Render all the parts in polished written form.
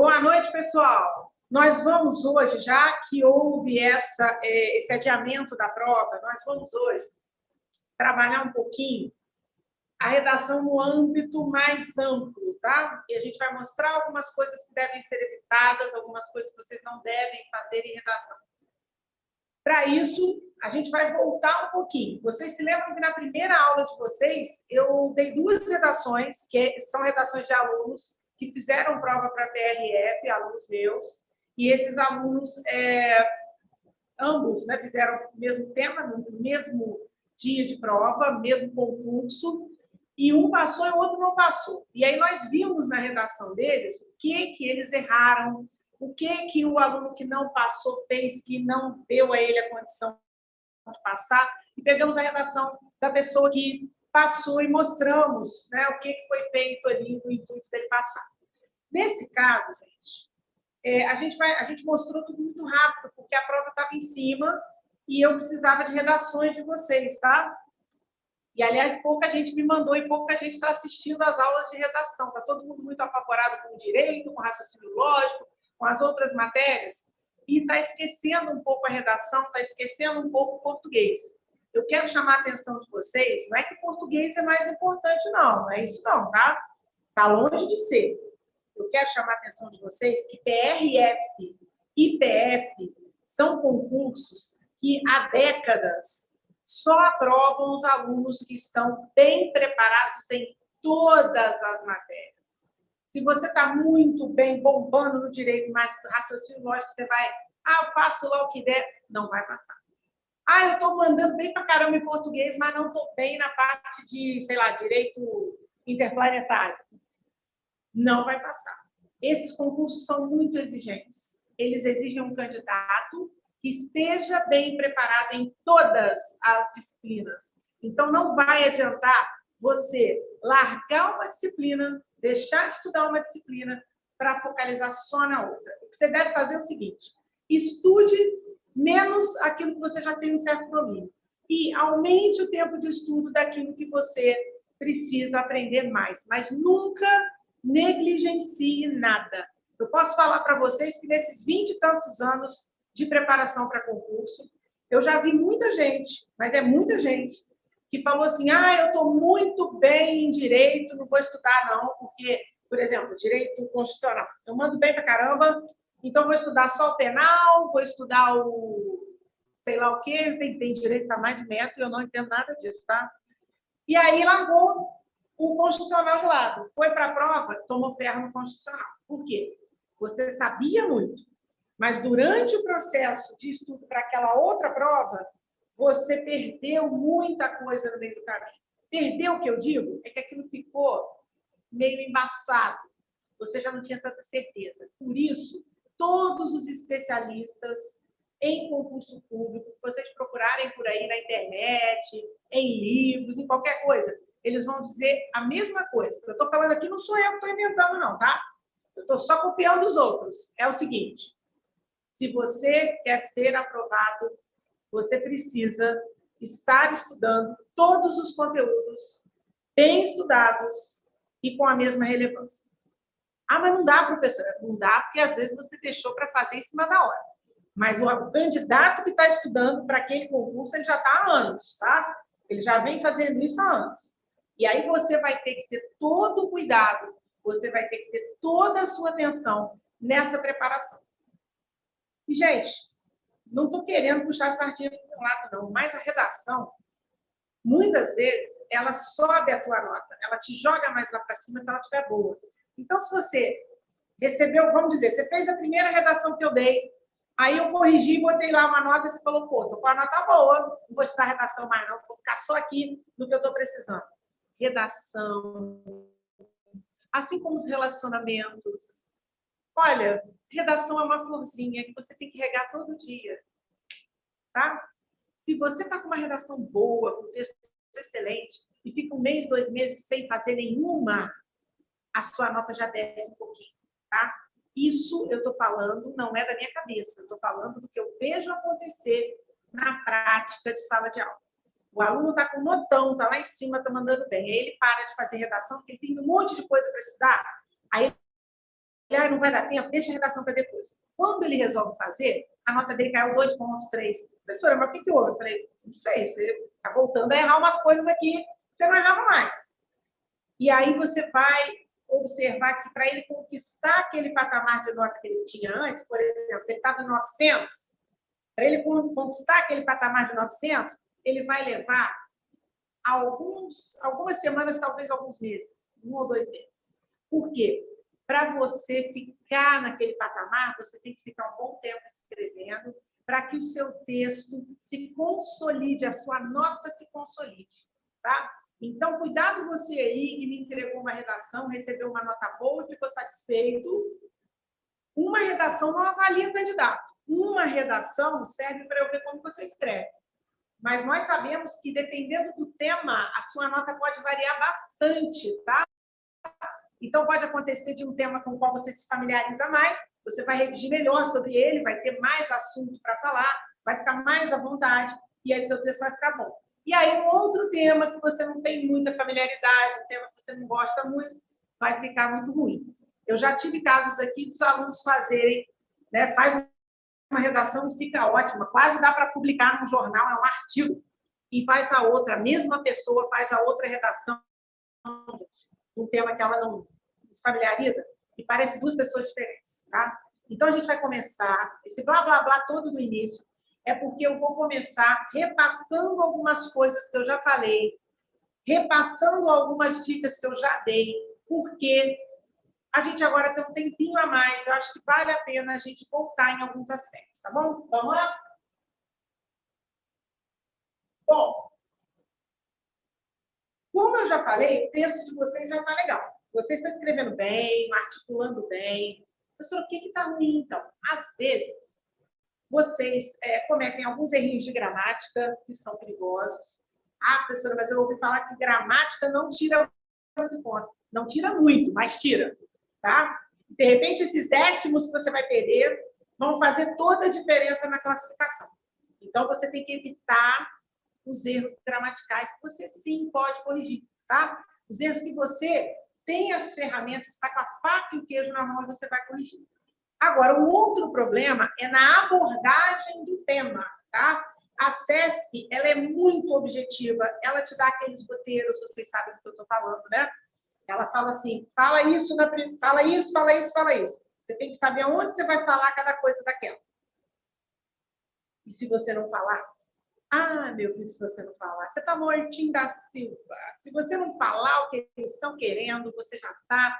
Boa noite, pessoal. Nós vamos hoje, já que houve esse adiamento da prova, nós vamos hoje trabalhar um pouquinho a redação no âmbito mais amplo, tá? E a gente vai mostrar algumas coisas que devem ser evitadas, algumas coisas que vocês não devem fazer em redação. Para isso, a gente vai voltar um pouquinho. Vocês se lembram que na primeira aula de vocês, eu dei duas redações, que são redações de alunos que fizeram prova para a PRF, alunos meus, e esses alunos, ambos, né, fizeram o mesmo tema, no mesmo dia de prova, mesmo concurso, e um passou e o outro não passou. E aí nós vimos na redação deles o que eles erraram, o que o aluno que não passou fez, que não deu a ele a condição de passar, e pegamos a redação da pessoa que passou e mostramos, né, o que foi feito ali no intuito dele passar. Nesse caso, gente, a gente mostrou tudo muito rápido, porque a prova estava em cima e eu precisava de redações de vocês, tá? E, aliás, pouca gente me mandou e pouca gente está assistindo às aulas de redação. Está todo mundo muito apavorado com o direito, com o raciocínio lógico, com as outras matérias, e está esquecendo um pouco a redação, está esquecendo um pouco o português. Eu quero chamar a atenção de vocês, não é que o português é mais importante, não é isso não, tá? Está longe de ser. Eu quero chamar a atenção de vocês que PRF e PF são concursos que há décadas só aprovam os alunos que estão bem preparados em todas as matérias. Se você está muito bem bombando no direito, mas no raciocínio lógico, você vai, eu faço lá o que der, não vai passar. Eu estou mandando bem pra caramba em português, mas não estou bem na parte de, sei lá, direito interplanetário. Não vai passar. Esses concursos são muito exigentes. Eles exigem um candidato que esteja bem preparado em todas as disciplinas. Então, não vai adiantar você largar uma disciplina, deixar de estudar uma disciplina para focalizar só na outra. O que você deve fazer é o seguinte: estude menos aquilo que você já tem um certo domínio e aumente o tempo de estudo daquilo que você precisa aprender mais, mas nunca negligencie nada. Eu posso falar para vocês que nesses 20 e tantos anos de preparação para concurso, eu já vi muita gente, mas é muita gente, que falou assim, eu estou muito bem em direito, não vou estudar não, porque, por exemplo, direito constitucional, eu mando bem para caramba, então vou estudar só o penal, vou estudar o sei lá o quê, tem direito para mais de metro, e eu não entendo nada disso, tá? E aí largou o constitucional de lado. Foi para a prova, tomou ferro no constitucional. Por quê? Você sabia muito, mas durante o processo de estudo para aquela outra prova, você perdeu muita coisa no meio do caminho. Perdeu, o que eu digo, é que aquilo ficou meio embaçado. Você já não tinha tanta certeza. Por isso, todos os especialistas em concurso público, que vocês procurarem por aí na internet, em livros, em qualquer coisa, eles vão dizer a mesma coisa. O que eu estou falando aqui não sou eu que estou inventando, não, tá? Eu estou só copiando os outros. É o seguinte: se você quer ser aprovado, você precisa estar estudando todos os conteúdos bem estudados e com a mesma relevância. Mas não dá, professora. Não dá, porque às vezes você deixou para fazer em cima da hora. Mas o candidato que está estudando para aquele concurso, ele já está há anos, tá? Ele já vem fazendo isso há anos. E aí você vai ter que ter todo o cuidado, você vai ter que ter toda a sua atenção nessa preparação. E, gente, não estou querendo puxar a sardinha para um lado, não, mas a redação, muitas vezes, ela sobe a tua nota, ela te joga mais lá para cima se ela estiver boa. Então, se você recebeu, vamos dizer, você fez a primeira redação que eu dei, aí eu corrigi e botei lá uma nota e você falou, pô, tô com a nota boa, não vou estudar redação mais não, vou ficar só aqui no que eu estou precisando. Redação, assim como os relacionamentos. Olha, redação é uma florzinha que você tem que regar todo dia, tá? Se você está com uma redação boa, com texto excelente, e fica 1 mês, 2 meses sem fazer nenhuma, a sua nota já desce um pouquinho, tá? Isso eu estou falando, não é da minha cabeça, eu estou falando do que eu vejo acontecer na prática de sala de aula. O aluno está com notão, está lá em cima, está mandando bem. Aí ele para de fazer redação, porque ele tem um monte de coisa para estudar. Aí ah, não vai dar tempo, deixa a redação para depois. Quando ele resolve fazer, a nota dele caiu 2 pontos, 3. Professora, mas o que houve? Eu falei, não sei, você está voltando a errar umas coisas aqui que você não errava mais. E aí você vai observar que para ele conquistar aquele patamar de nota que ele tinha antes, por exemplo, se ele estava em 900, para ele conquistar aquele patamar de 900, ele vai levar algumas semanas, talvez alguns meses, 1 ou 2 meses. Por quê? Para você ficar naquele patamar, você tem que ficar um bom tempo escrevendo para que o seu texto se consolide, a sua nota se consolide, tá? Então, cuidado você aí que me entregou uma redação, recebeu uma nota boa e ficou satisfeito. Uma redação não avalia o candidato. Uma redação serve para eu ver como você escreve. Mas nós sabemos que, dependendo do tema, a sua nota pode variar bastante, tá? Então, pode acontecer de um tema com o qual você se familiariza mais, você vai redigir melhor sobre ele, vai ter mais assunto para falar, vai ficar mais à vontade, e aí o seu texto vai ficar bom. E aí, um outro tema que você não tem muita familiaridade, um tema que você não gosta muito, vai ficar muito ruim. Eu já tive casos aqui dos alunos fazerem, né, faz uma redação e fica ótima, quase dá para publicar no jornal, é um artigo, e faz a outra, a mesma pessoa faz a outra redação, um tema que ela não se familiariza, e parece 2 pessoas diferentes, tá? Então, a gente vai começar, esse blá, blá, blá todo no início, é porque eu vou começar repassando algumas coisas que eu já falei, repassando algumas dicas que eu já dei, porque a gente agora tem um tempinho a mais, eu acho que vale a pena a gente voltar em alguns aspectos, tá bom? Vamos lá? Bom, como eu já falei, o texto de vocês já está legal. Vocês estão escrevendo bem, articulando bem. Professor, o que está ruim, então? Às vezes, vocês cometem alguns errinhos de gramática que são perigosos. Ah, professora, mas eu ouvi falar que gramática não tira muito ponto. Não tira muito, mas tira, tá? De repente, esses décimos que você vai perder vão fazer toda a diferença na classificação. Então, você tem que evitar os erros gramaticais que você sim pode corrigir, tá? Os erros que você tem as ferramentas, está com a faca e o queijo na mão e você vai corrigir. Agora, o outro problema é na abordagem do tema, tá? A CESP, ela é muito objetiva, ela te dá aqueles roteiros, vocês sabem do que eu estou falando, né? Ela fala assim, fala isso, fala isso, fala isso, fala isso. Você tem que saber onde você vai falar cada coisa daquela. E se você não falar, ah, meu filho, se você não falar, você está mortinho da Silva. Se você não falar o que eles estão querendo, você já está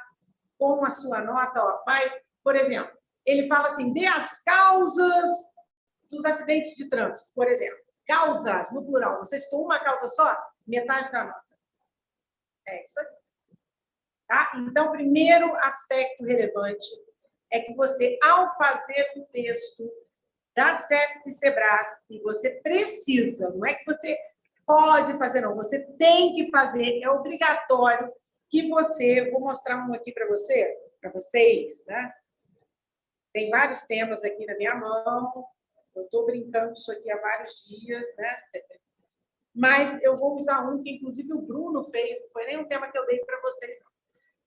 com a sua nota, ó, vai, por exemplo, ele fala assim, dê as causas dos acidentes de trânsito, por exemplo. Causas, no plural. Você citou uma causa só, metade da nota. É isso aí. Tá? Então, o primeiro aspecto relevante é que você, ao fazer o texto da SESC e Sebrasp, você precisa, não é que você pode fazer, não, você tem que fazer, é obrigatório que você, vou mostrar um aqui para vocês, né? Tem vários temas aqui na minha mão, eu estou brincando com isso aqui há vários dias, né? Mas eu vou usar um que, inclusive, o Bruno fez, não foi nem um tema que eu dei para vocês, não.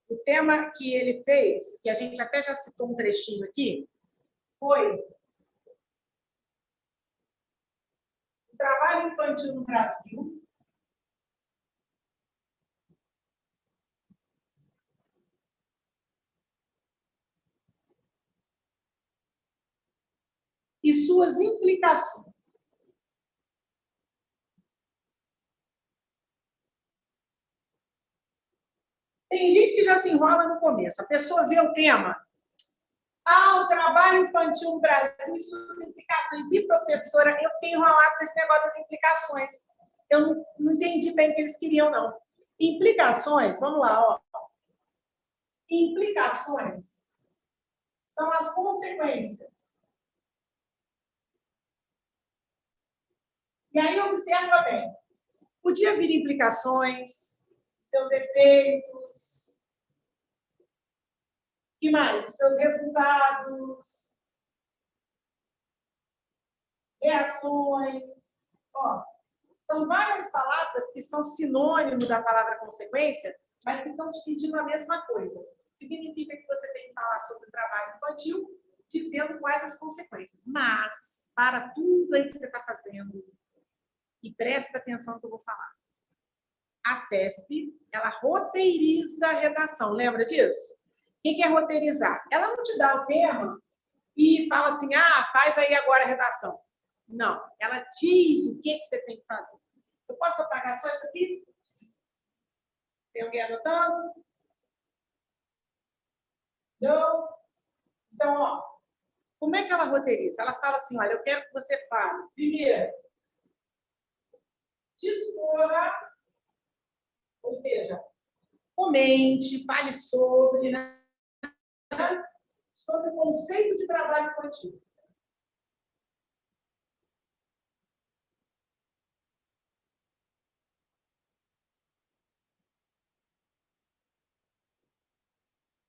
O tema que ele fez, que a gente até já citou um trechinho aqui, foi o trabalho infantil no Brasil e suas implicações. Tem gente que já se enrola no começo. A pessoa vê o tema. Ah, o trabalho infantil no Brasil e suas implicações. E, professora, eu fiquei enrolada com esse negócio das implicações. Eu não entendi bem o que eles queriam, não. Implicações, vamos lá, ó. Implicações são as consequências. E aí, observa bem. Podia vir implicações, seus efeitos, que mais? Os seus resultados, reações. Ó, são várias palavras que são sinônimo da palavra consequência, mas que estão te pedindo a mesma coisa. significa que você tem que falar sobre o trabalho infantil, dizendo quais as consequências. Mas, para tudo aí que você está fazendo, e presta atenção no que eu vou falar, a CESP, ela roteiriza a redação. Lembra disso? O que é roteirizar? Ela não te dá o tema e fala assim, faz aí agora a redação. Não, ela diz o que você tem que fazer. Eu posso apagar só isso aqui? Tem alguém anotando? Não? Então, ó, como é que ela roteiriza? Ela fala assim, olha, eu quero que você fale. Primeiro, discorra, ou seja, comente, fale sobre, né? Sobre o conceito de trabalho infantil.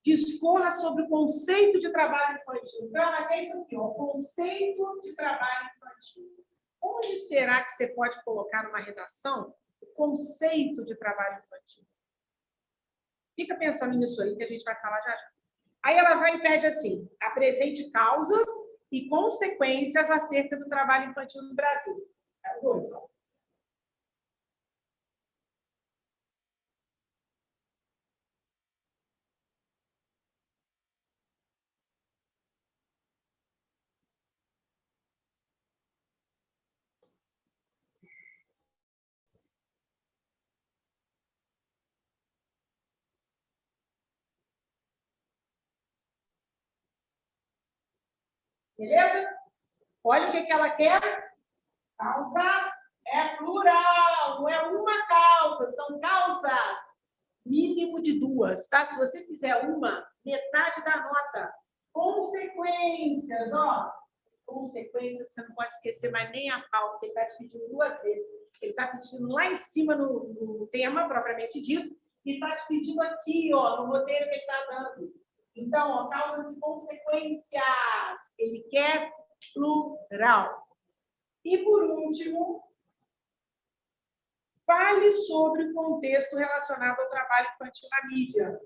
Discorra sobre o conceito de trabalho infantil. Então, ela tem isso aqui, ó, conceito de trabalho infantil. Onde será que você pode colocar numa redação o conceito de trabalho infantil? Fica pensando nisso aí, que a gente vai falar já já. Aí ela vai e pede assim, apresente causas e consequências acerca do trabalho infantil no Brasil. É dois, ó. Beleza? Olha o que ela quer. Causas é plural, não é uma causa, são causas. Mínimo de duas, tá? Se você fizer uma, metade da nota. Consequências, ó. Consequências, você não pode esquecer mais nem a pauta, ele está te pedindo duas vezes. Ele está pedindo lá em cima no tema, propriamente dito, e está te pedindo aqui, ó, no roteiro que ele está dando. Então, ó, causas e consequências. Ele quer plural. E, por último, fale sobre o contexto relacionado ao trabalho infantil na mídia.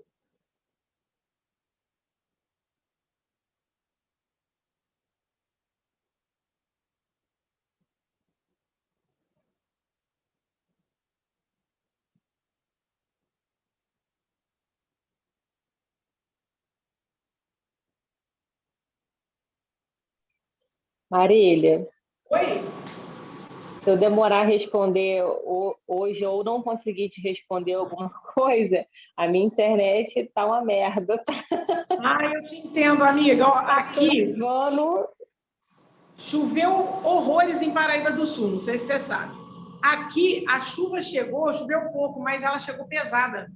Marília, Oi? se eu demorar a responder hoje ou não conseguir te responder alguma coisa, a minha internet tá uma merda. Eu te entendo, amiga. Ó, Tá aqui travando. choveu horrores em Paraíba do Sul, não sei se você sabe. Aqui a chuva chegou, choveu pouco, mas ela chegou pesada.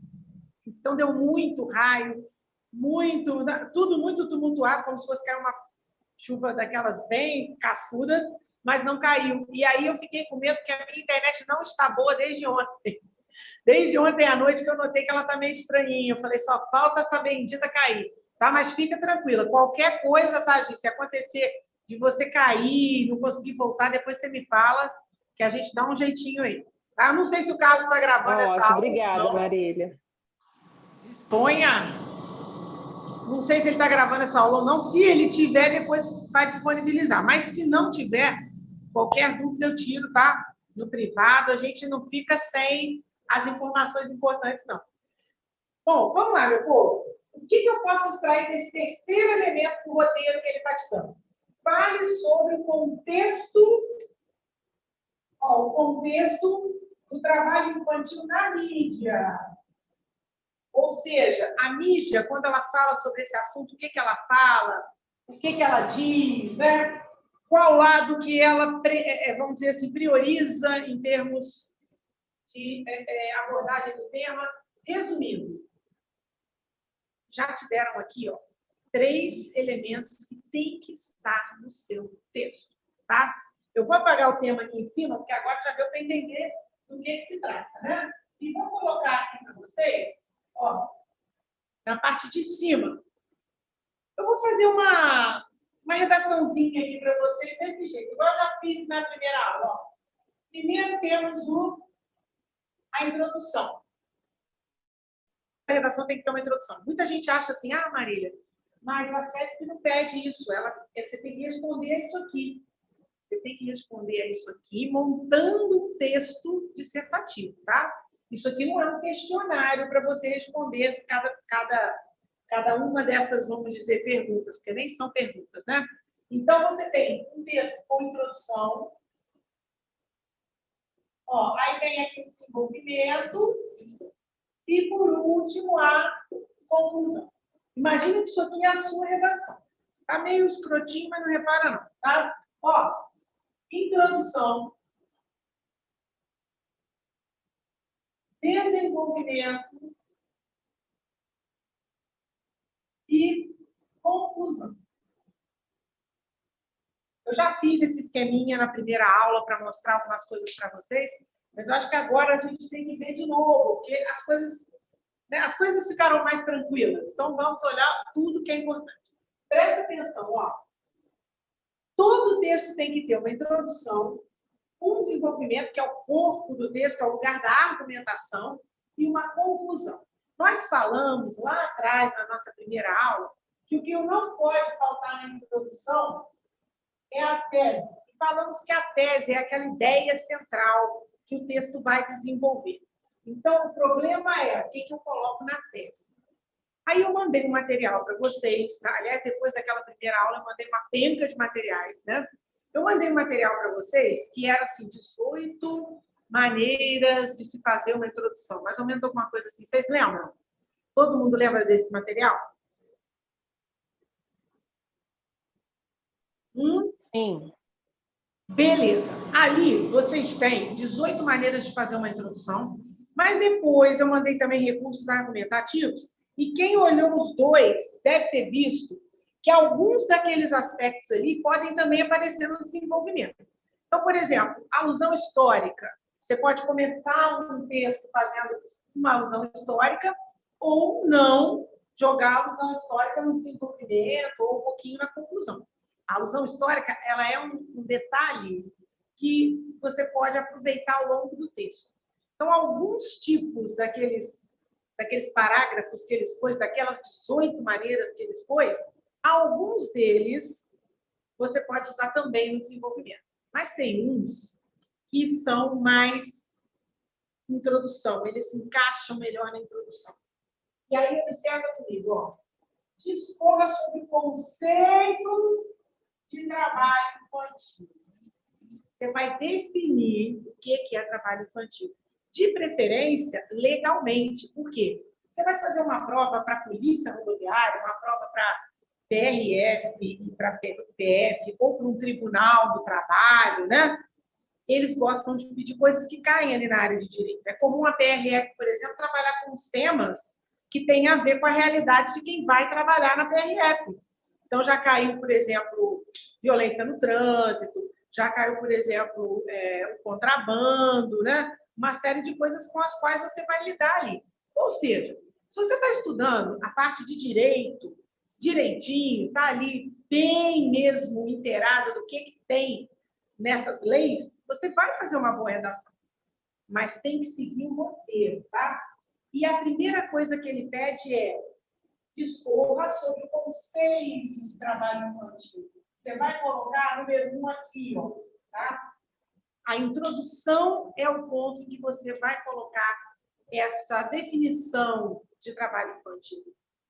Então deu muito raio, muito, tudo muito tumultuado, como se fosse cair uma chuva daquelas bem cascudas, mas não caiu. E aí eu fiquei com medo, porque a minha internet não está boa desde ontem. Desde ontem à noite que eu notei que ela está meio estranhinha. Eu falei, só falta essa bendita cair. Tá? Mas fica tranquila. Qualquer coisa, tá, Gi? Se acontecer de você cair, não conseguir voltar, depois você me fala, que a gente dá um jeitinho aí. Tá? Eu não sei se o Carlos está gravando Tá essa ótimo, aula. obrigada, Não. Marília. Disponha. Não sei se ele está gravando essa aula ou não. Se ele tiver, depois vai disponibilizar. Mas se não tiver, qualquer dúvida eu tiro, tá? No privado, a gente não fica sem as informações importantes, não. Bom, vamos lá, meu povo. O que eu posso extrair desse terceiro elemento do roteiro que ele está te dando? Fale sobre o contexto do trabalho infantil na mídia. Ou seja, a mídia, quando ela fala sobre esse assunto, o que ela fala, o que ela diz, né? Qual lado que ela, vamos dizer assim, prioriza em termos de abordagem do tema. Resumindo, já tiveram aqui, ó, 3 elementos que tem que estar no seu texto, tá? Eu vou apagar o tema aqui em cima, porque agora já deu para entender do que se trata, né? E vou colocar aqui para vocês, ó, na parte de cima. Eu vou fazer uma redaçãozinha aqui para vocês desse jeito, igual eu já fiz na primeira aula. Ó. Primeiro temos a introdução. redação tem que ter uma introdução. Muita gente acha assim, ah, Marília, mas a CESP não pede isso, você tem que responder a isso aqui. Você tem que responder a isso aqui montando um texto dissertativo, tá? Isso aqui não é um questionário para você responder cada uma dessas, vamos dizer, perguntas, porque nem são perguntas, né? Então, você tem um texto com introdução. Ó, aí vem aqui o desenvolvimento. E, por último, a conclusão. Imagina que isso aqui é a sua redação. Tá meio escrotinho, mas não repara não, tá? Ó, introdução, desenvolvimento e conclusão. Eu já fiz esse esqueminha na primeira aula para mostrar algumas coisas para vocês, mas eu acho que agora a gente tem que ver de novo, porque as coisas ficaram mais tranquilas. Então, vamos olhar tudo que é importante. Presta atenção, ó. Todo texto tem que ter uma introdução, um desenvolvimento, que é o corpo do texto, é o lugar da argumentação, e uma conclusão. Nós falamos lá atrás, na nossa primeira aula, que o que não pode faltar na introdução é a tese. E falamos que a tese é aquela ideia central que o texto vai desenvolver. Então, o problema é o que eu coloco na tese. Aí eu mandei um material para vocês, tá? Aliás, depois daquela primeira aula, eu mandei uma penca de materiais, né? Eu mandei um material para vocês que era assim, 18 maneiras de se fazer uma introdução. Mais ou menos alguma coisa assim. Vocês lembram? Todo mundo lembra desse material? Sim. Beleza. Ali vocês têm 18 maneiras de fazer uma introdução, mas depois eu mandei também recursos argumentativos, e quem olhou os dois deve ter visto que alguns daqueles aspectos ali podem também aparecer no desenvolvimento. Então, por exemplo, alusão histórica. Você pode começar um texto fazendo uma alusão histórica ou não jogar a alusão histórica no desenvolvimento ou um pouquinho na conclusão. A alusão histórica, ela é um detalhe que você pode aproveitar ao longo do texto. Então, alguns tipos daqueles parágrafos que eles pôs, daquelas 18 maneiras que eles pôs, alguns deles você pode usar também no desenvolvimento. Mas tem uns que são mais introdução, eles se encaixam melhor na introdução. E aí, observa comigo, ó. Discorra sobre o conceito de trabalho infantil. Você vai definir o que é trabalho infantil. De preferência, legalmente. Por quê? Você vai fazer uma prova para a Polícia Rodoviária, uma prova para PRF e para PF, ou para um tribunal do trabalho, né? Eles gostam de pedir coisas que caem ali na área de direito. É comum a PRF, por exemplo, trabalhar com os temas que têm a ver com a realidade de quem vai trabalhar na PRF. Então, já caiu, por exemplo, violência no trânsito, já caiu, por exemplo, o contrabando, né? Uma série de coisas com as quais você vai lidar ali. Ou seja, se você está estudando a parte de direito, direitinho, está ali bem mesmo inteirado do que tem nessas leis, você vai fazer uma boa redação. Mas tem que seguir um roteiro, tá? E a primeira coisa que ele pede é discorra sobre o conceito de trabalho infantil. Você vai colocar número 1 aqui, ó, tá? A introdução é o ponto em que você vai colocar essa definição de trabalho infantil.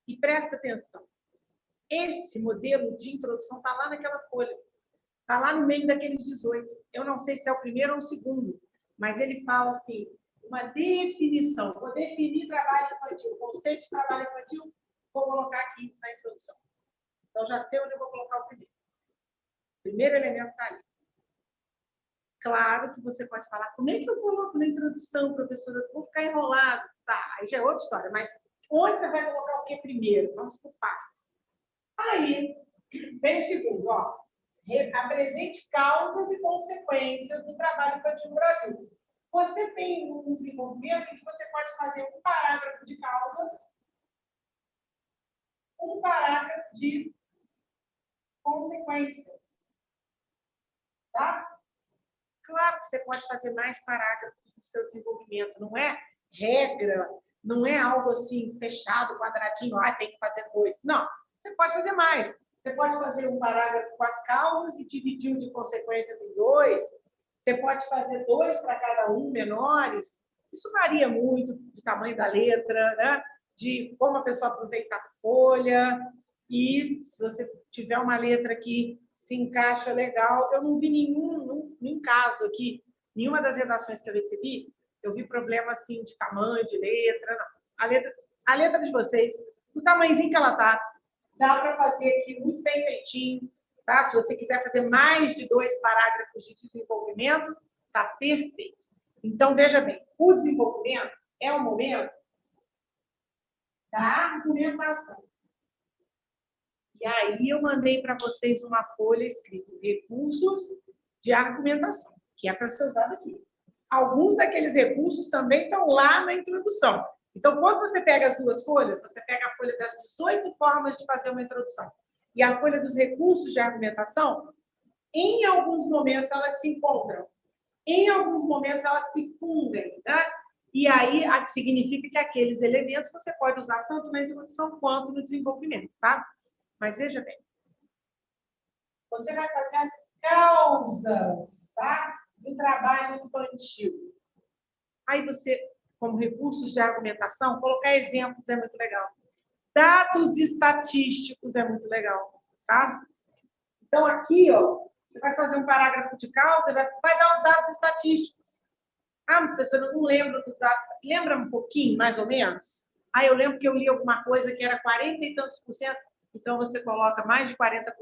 E presta atenção. Esse modelo de introdução está lá naquela folha. Está lá no meio daqueles 18. Eu não sei se é o primeiro ou o segundo, mas ele fala assim, uma definição. Vou definir trabalho infantil. O conceito de trabalho infantil, vou colocar aqui na introdução. Então, já sei onde eu vou colocar o primeiro. O primeiro elemento está ali. Claro que você pode falar, como é que eu coloco na introdução, professora? Eu vou ficar enrolado. Tá, aí já é outra história, mas onde você vai colocar o que primeiro? Vamos por partes. Aí, vem o segundo, ó. Apresente causas e consequências do trabalho infantil no Brasil. Você tem um desenvolvimento em que você pode fazer um parágrafo de causas, um parágrafo de consequências. Tá? Claro que você pode fazer mais parágrafos no seu desenvolvimento, não é regra Não é algo assim, fechado, quadradinho, tem que fazer 2. Não, você pode fazer mais. Você pode fazer um parágrafo com as causas e dividir o de consequências em 2. Você pode fazer 2 para cada um, menores. Isso varia muito do tamanho da letra, né? De como a pessoa aproveita a folha. E se você tiver uma letra que se encaixa legal, eu não vi nenhum caso aqui, nenhuma das redações que eu recebi, eu vi problema assim de tamanho, de letra, não. A letra de vocês, do tamanhozinho que ela tá, dá para fazer aqui muito bem feitinho, tá? Se você quiser fazer mais de 2 parágrafos de desenvolvimento, tá perfeito. Então, veja bem, o desenvolvimento é o momento da argumentação. E aí eu mandei para vocês uma folha escrita recursos de argumentação, que é para ser usado aqui. Alguns daqueles recursos também estão lá na introdução. Então, quando você pega as 2 folhas, você pega a folha das 18 formas de fazer uma introdução e a folha dos recursos de argumentação, em alguns momentos elas se encontram, em alguns momentos elas se fundem, né? E aí significa que aqueles elementos você pode usar tanto na introdução quanto no desenvolvimento, tá? Mas veja bem, você vai fazer as causas, tá? Do trabalho infantil. Aí você, como recursos de argumentação, colocar exemplos é muito legal. Dados estatísticos é muito legal, tá? Então, aqui, ó, você vai fazer um parágrafo de causa, vai dar os dados estatísticos. Professora, eu não lembro dos dados. Lembra um pouquinho, mais ou menos? Eu lembro que eu li alguma coisa que era 40 e tantos por cento, então você coloca mais de 40%.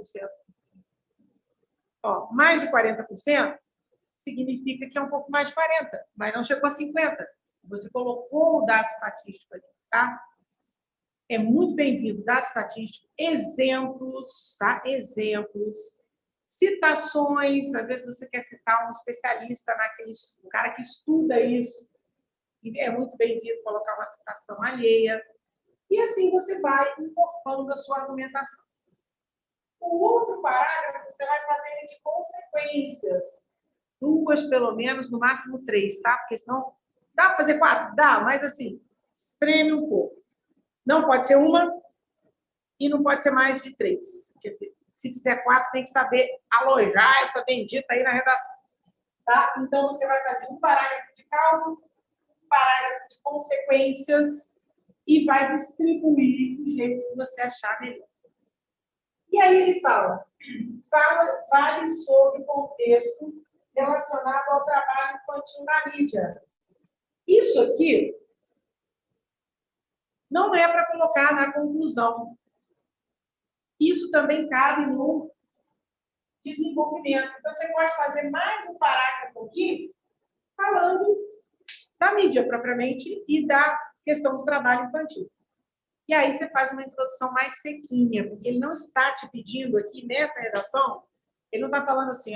Ó, mais de 40% significa que é um pouco mais de 40%, mas não chegou a 50%. Você colocou o dado estatístico ali, tá? É muito bem-vindo, dado estatístico, exemplos, tá? Exemplos, citações, às vezes você quer citar um especialista naquele, um cara que estuda isso, e é muito bem-vindo colocar uma citação alheia, e assim você vai incorporando a sua argumentação. O outro parágrafo você vai fazer de consequências, 2 pelo menos, no máximo 3, tá? Porque senão, dá para fazer 4? Dá, mas assim, espreme um pouco. Não pode ser uma e não pode ser mais de 3. Se fizer 4, tem que saber alojar essa bendita aí na redação. Tá? Então, você vai fazer um parágrafo de causas, um parágrafo de consequências e vai distribuir do jeito que você achar melhor. E aí ele fale sobre o contexto relacionado ao trabalho infantil na mídia. Isso aqui não é para colocar na conclusão. Isso também cabe no desenvolvimento. Então, você pode fazer mais um parágrafo aqui falando da mídia propriamente e da questão do trabalho infantil. E aí você faz uma introdução mais sequinha, porque ele não está te pedindo aqui nessa redação, ele não está falando assim,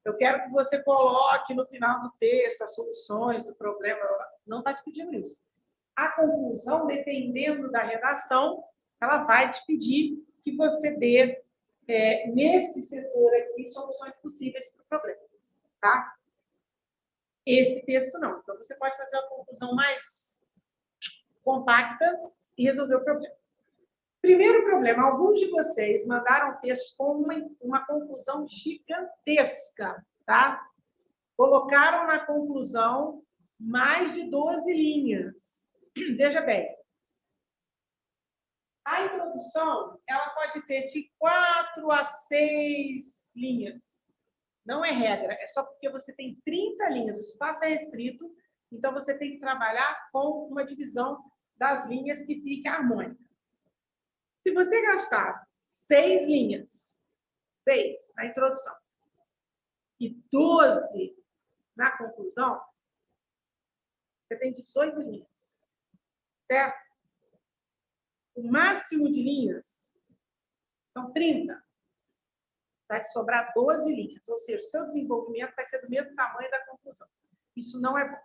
eu quero que você coloque no final do texto as soluções do problema. Não está te pedindo isso. A conclusão, dependendo da redação, ela vai te pedir que você dê, nesse setor aqui, soluções possíveis para o problema. Tá? Esse texto não. Então, você pode fazer uma conclusão mais compacta e resolver o problema. Primeiro problema, alguns de vocês mandaram textos com uma conclusão gigantesca, tá? Colocaram na conclusão mais de 12 linhas. Veja bem, a introdução, ela pode ter de 4 a 6 linhas. Não é regra, é só porque você tem 30 linhas, o espaço é restrito, então você tem que trabalhar com uma divisão das linhas que fique harmônica. Se você gastar 6 linhas, 6 na introdução e 12 na conclusão, você tem 18 linhas, certo? O máximo de linhas são 30. Vai te sobrar 12 linhas, ou seja, o seu desenvolvimento vai ser do mesmo tamanho da conclusão. Isso não é bom,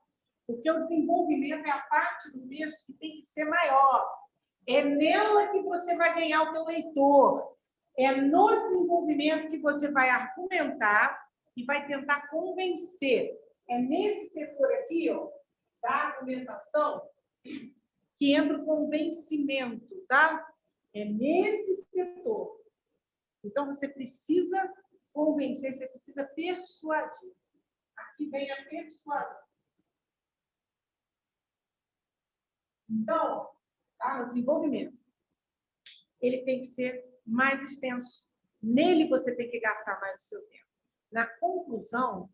porque o desenvolvimento é a parte do texto que tem que ser maior. É nela que você vai ganhar o teu leitor. É no desenvolvimento que você vai argumentar e vai tentar convencer. É nesse setor aqui, ó, da argumentação, que entra com vencimento, tá? É nesse setor. Então, você precisa convencer, você precisa persuadir. Aqui vem a persuasão. Então, tá? No desenvolvimento, ele tem que ser mais extenso. Nele, você tem que gastar mais o seu tempo. Na conclusão,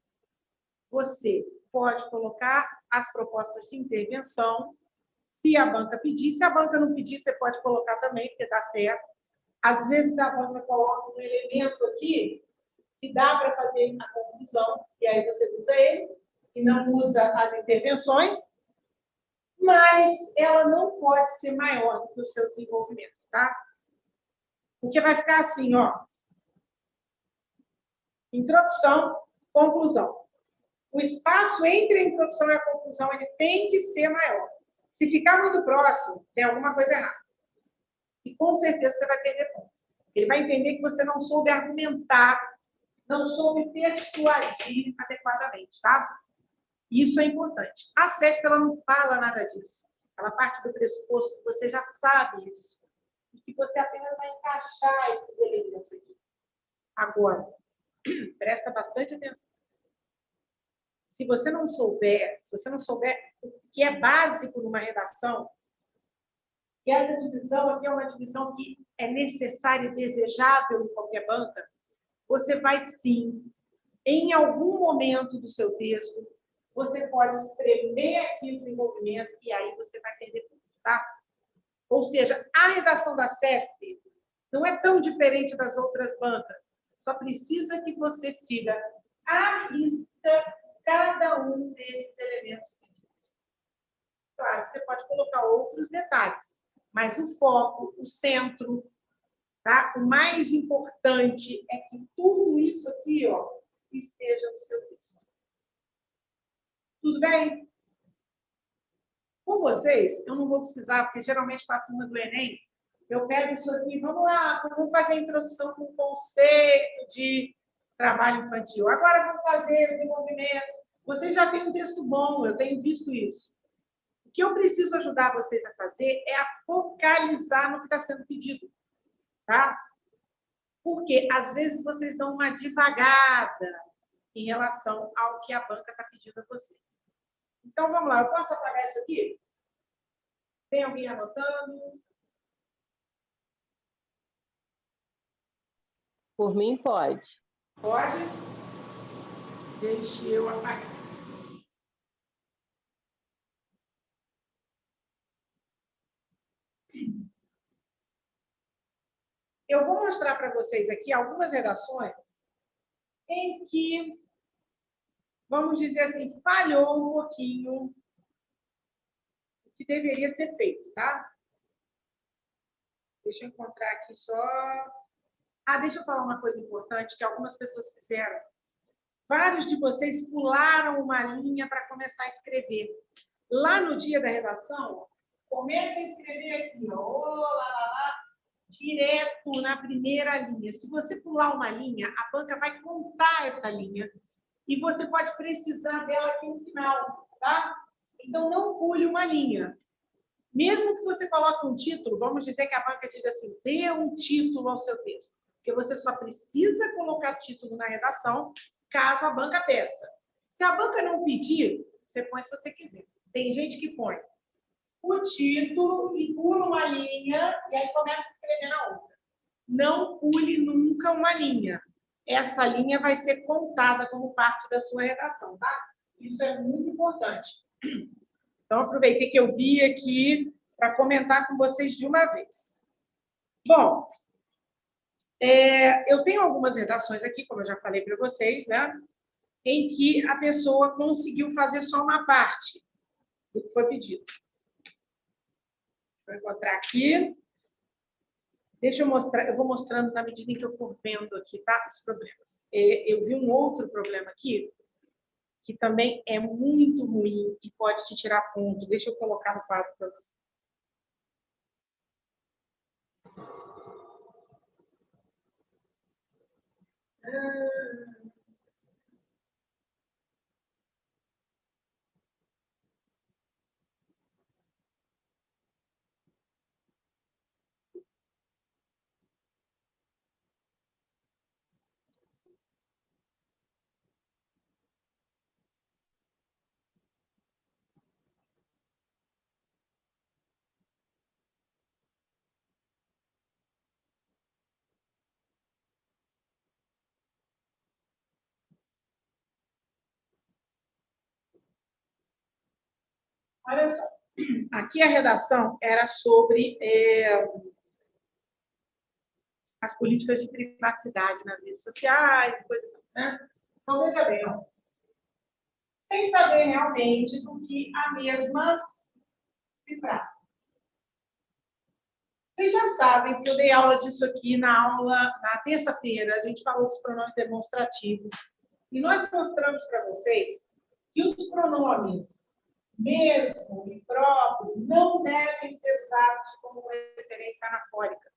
você pode colocar as propostas de intervenção, se a banca pedir. Se a banca não pedir, você pode colocar também, porque dá certo. Às vezes, a banca coloca um elemento aqui que dá para fazer a conclusão, e aí você usa ele, e não usa as intervenções, mas ela não pode ser maior do que o seu desenvolvimento, tá? Porque vai ficar assim, ó. Introdução, conclusão. O espaço entre a introdução e a conclusão ele tem que ser maior. Se ficar muito próximo, tem alguma coisa errada. E com certeza você vai perder ponto. Ele vai entender que você não soube argumentar, não soube persuadir adequadamente, tá? Isso é importante. A CESP ela não fala nada disso. Ela parte do pressuposto que você já sabe isso. E que você apenas vai encaixar esses elementos aqui. Agora, presta bastante atenção. Se você não souber o que é básico numa redação, que essa divisão aqui é uma divisão que é necessária e desejável em qualquer banca, você vai sim, em algum momento do seu texto, você pode espremer aqui o desenvolvimento e aí você vai perder ponto, tá? Ou seja, a redação da CESP não é tão diferente das outras bancas. Só precisa que você siga à risca cada um desses elementos pedidos. Claro que você pode colocar outros detalhes, mas o foco, o centro, tá? O mais importante é que tudo isso aqui, ó, esteja no seu texto. Tudo bem? Com vocês, eu não vou precisar, porque geralmente com a turma do Enem, eu pego isso aqui, vamos lá, vamos fazer a introdução com o conceito de trabalho infantil. Agora vamos fazer o desenvolvimento. Vocês já têm um texto bom, eu tenho visto isso. O que eu preciso ajudar vocês a fazer é a focalizar no que está sendo pedido, tá? Porque, às vezes, vocês dão uma divagada em relação ao que a banca está pedindo a vocês. Então, vamos lá. Eu posso apagar isso aqui? Tem alguém anotando? Por mim, pode. Pode? Deixe eu apagar. Eu vou mostrar para vocês aqui algumas redações em que, vamos dizer assim, falhou um pouquinho o que deveria ser feito, tá? Deixa eu encontrar aqui só... Ah, deixa eu falar uma coisa importante que algumas pessoas fizeram. Vários de vocês pularam uma linha para começar a escrever. Lá no dia da redação, comece a escrever aqui, ó, direto na primeira linha. Se você pular uma linha, a banca vai contar essa linha e você pode precisar dela aqui no final, tá? Então, não pule uma linha. Mesmo que você coloque um título, vamos dizer que a banca diga assim, dê um título ao seu texto, porque você só precisa colocar título na redação caso a banca peça. Se a banca não pedir, você põe se você quiser. Tem gente que põe o título e pula uma linha e aí começa a escrever na outra. Não pule nunca uma linha. Essa linha vai ser contada como parte da sua redação, tá? Isso é muito importante. Então, aproveitei que eu vi aqui para comentar com vocês de uma vez. Bom, eu tenho algumas redações aqui, como eu já falei para vocês, né? Em que a pessoa conseguiu fazer só uma parte do que foi pedido. Vou encontrar aqui. Deixa eu mostrar, eu vou mostrando na medida em que eu for vendo aqui, tá? Os problemas. Eu vi um outro problema aqui, que também é muito ruim e pode te tirar ponto. Deixa eu colocar no quadro para você. Olha só, aqui a redação era sobre as políticas de privacidade nas redes sociais, coisa, né? Então, veja bem, ó, sem saber realmente do que a mesmas se trata. Vocês já sabem que eu dei aula disso aqui na terça-feira, a gente falou dos pronomes demonstrativos, e nós mostramos para vocês que os pronomes mesmo e próprio não devem ser usados como referência anafórica.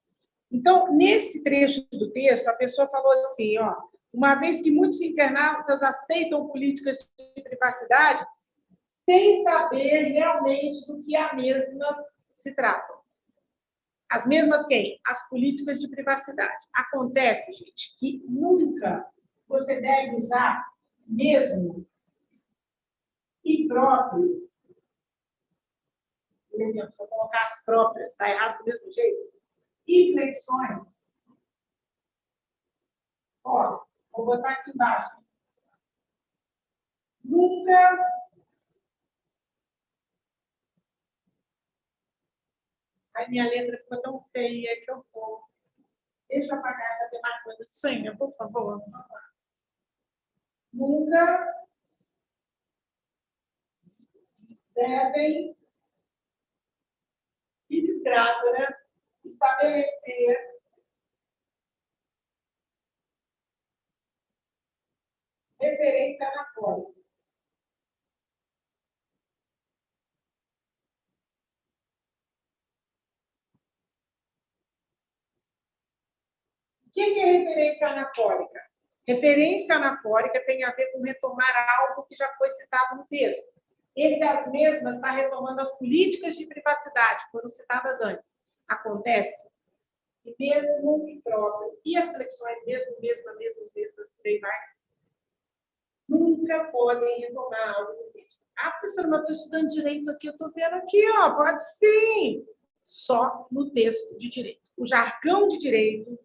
Então, nesse trecho do texto, a pessoa falou assim, ó, uma vez que muitos internautas aceitam políticas de privacidade sem saber realmente do que as mesmas se tratam. As mesmas quem? As políticas de privacidade. Acontece, gente, que nunca você deve usar mesmo e próprio. Por exemplo, se eu colocar as próprias, está errado do mesmo jeito? E flexões. Ó, vou botar aqui embaixo. Nunca. A minha letra ficou tão feia que eu vou. Deixa eu apagar e fazer mais coisa. Sonha, por favor. Nunca devem, que desgraça, né? Estabelecer referência anafórica. O que é referência anafórica? Referência anafórica tem a ver com retomar algo que já foi citado no texto. Esse, as mesmas, está retomando as políticas de privacidade, que foram citadas antes. Acontece que mesmo e próprio, e as flexões mesmo, mesmas, por aí vai, nunca podem retomar algo no texto. Ah, professora, mas eu estou estudando direito aqui, eu estou vendo aqui, ó, pode sim. Só no texto de direito. O jargão de direito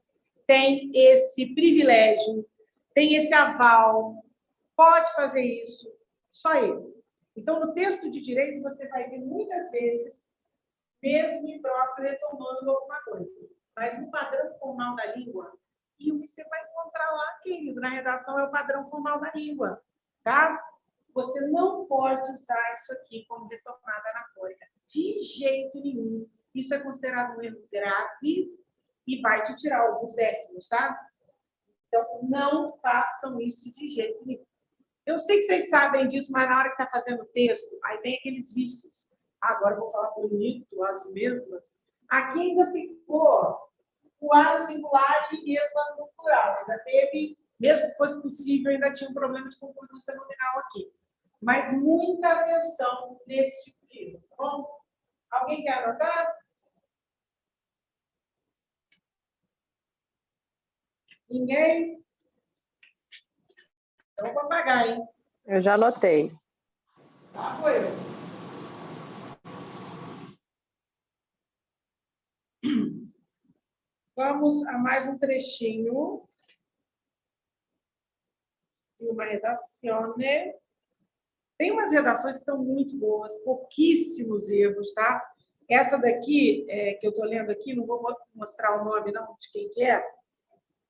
tem esse privilégio, tem esse aval, pode fazer isso, só ele. Então, no texto de direito, você vai ver muitas vezes, mesmo e próprio, retomando alguma coisa. Mas no padrão formal da língua, e o que você vai encontrar lá, querido, na redação é o padrão formal da língua, tá? Você não pode usar isso aqui como retomada anafórica, de jeito nenhum. Isso é considerado um erro grave e vai te tirar alguns décimos, tá? Então, não façam isso de jeito nenhum. Eu sei que vocês sabem disso, mas na hora que está fazendo o texto, aí vem aqueles vícios. Agora eu vou falar bonito, as mesmas. Aqui ainda ficou o ar no singular e mesmas no plural. Ainda teve, mesmo que fosse possível, ainda tinha um problema de concordância nominal aqui. Mas muita atenção nesse tipo de erro, tá bom? Alguém quer anotar? Ninguém? Então, eu vou apagar, hein? Eu já anotei. Tá, foi. Vamos a mais um trechinho de uma redação. Tem umas redações que estão muito boas, pouquíssimos erros, tá? Essa daqui, que eu estou lendo aqui, não vou mostrar o nome não de quem que é,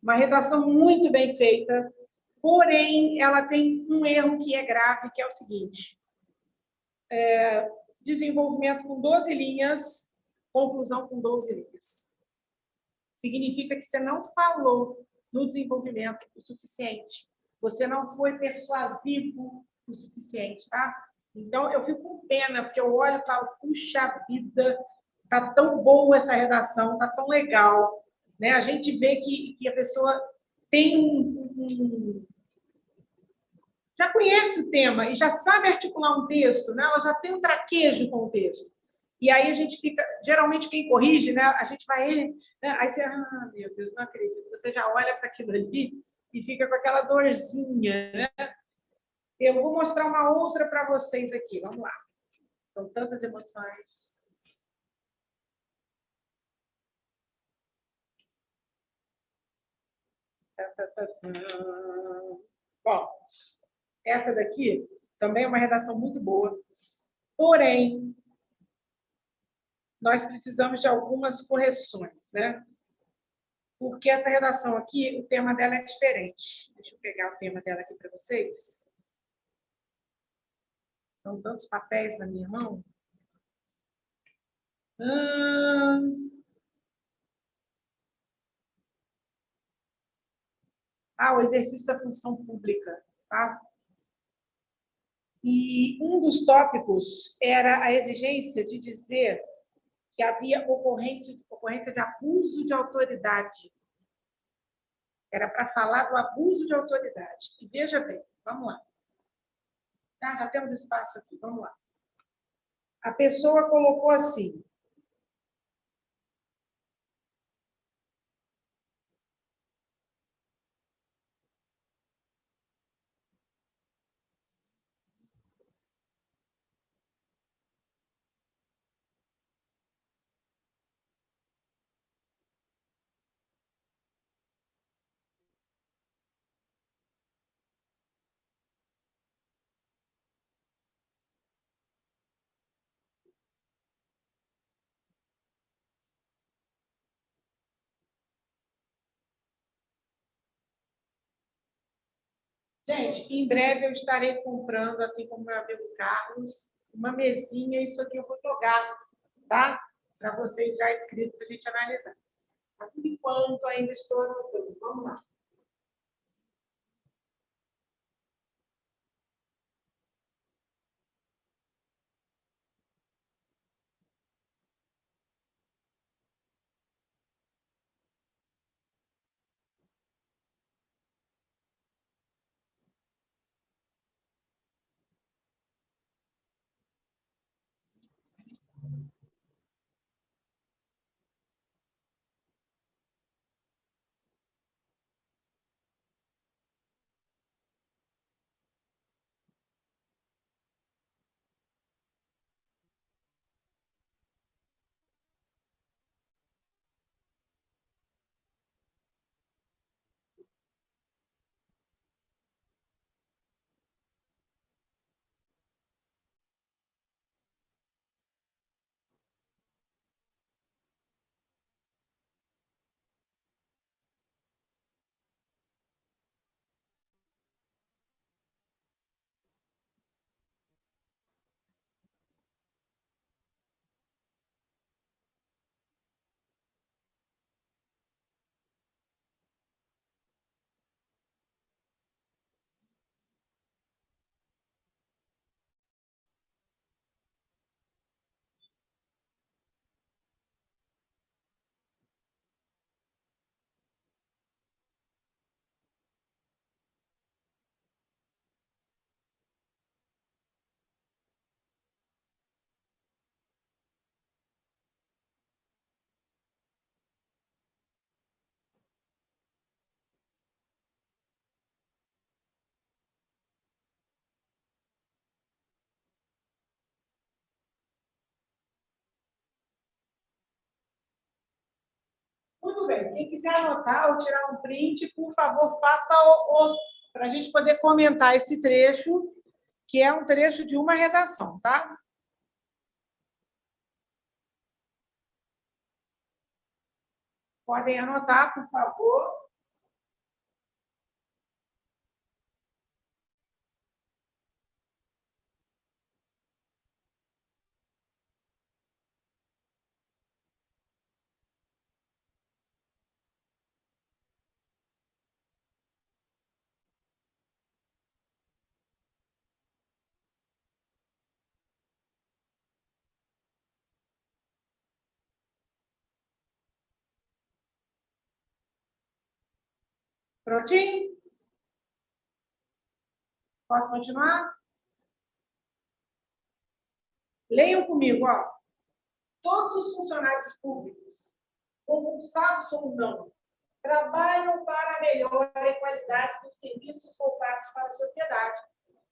uma redação muito bem feita, porém, ela tem um erro que é grave, que é o seguinte. Desenvolvimento com 12 linhas, conclusão com 12 linhas. Significa que você não falou no desenvolvimento o suficiente. Você não foi persuasivo o suficiente, tá? Então, eu fico com pena, porque eu olho e falo, puxa vida, tá tão boa essa redação, tá tão legal. Né? A gente vê que a pessoa tem já conhece o tema e já sabe articular um texto, né? Ela já tem um traquejo com o texto. E aí a gente fica, geralmente quem corrige, né? A gente vai, né? Aí você, meu Deus, não acredito. Você já olha para aquilo ali e fica com aquela dorzinha, né? Eu vou mostrar uma outra para vocês aqui. Vamos lá. São tantas emoções. Bom, essa daqui também é uma redação muito boa. Porém, nós precisamos de algumas correções, né? Porque essa redação aqui, o tema dela é diferente. Deixa eu pegar o tema dela aqui para vocês. São tantos papéis na minha mão. O exercício da função pública, tá? E um dos tópicos era a exigência de dizer que havia ocorrência de abuso de autoridade. Era para falar do abuso de autoridade. E veja bem, vamos lá. Tá? Já temos espaço aqui, vamos lá. A pessoa colocou assim: gente, em breve eu estarei comprando, assim como meu amigo Carlos, uma mesinha. Isso aqui eu vou jogar, tá? Para vocês já escrito, para a gente analisar. Mas, por enquanto, ainda estou anotando. Vamos lá. Muito bem. Quem quiser anotar ou tirar um print, por favor, faça para a gente poder comentar esse trecho, que é um trecho de uma redação, tá? Podem anotar, por favor. Prontinho? Posso continuar? Leiam comigo, ó. Todos os funcionários públicos, concursados ou não, trabalham para a melhora e qualidade dos serviços voltados para a sociedade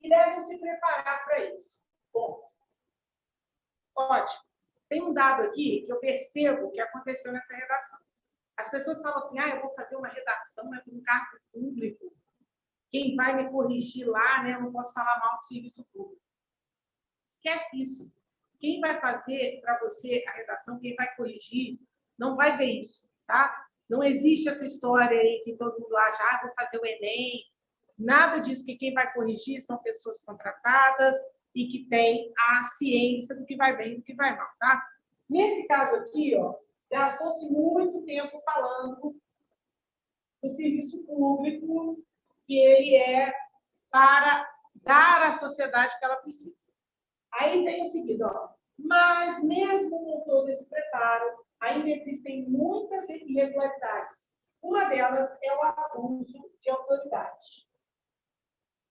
e devem se preparar para isso. Bom, ótimo. Tem um dado aqui que eu percebo que aconteceu nessa redação. As pessoas falam assim: eu vou fazer uma redação para um cargo público. Quem vai me corrigir lá, né? Eu não posso falar mal do serviço público. Esquece isso. quem vai fazer para você a redação, quem vai corrigir, não vai ver isso, tá? Não existe essa história aí que todo mundo acha, vou fazer o Enem. Nada disso, porque quem vai corrigir são pessoas contratadas e que têm a ciência do que vai bem e do que vai mal, tá? Nesse caso aqui, ó, gastou-se muito tempo falando do serviço público, que ele é para dar à sociedade o que ela precisa. Aí vem o seguinte, ó, mas mesmo com todo esse preparo, ainda existem muitas irregularidades. Uma delas é o abuso de autoridade.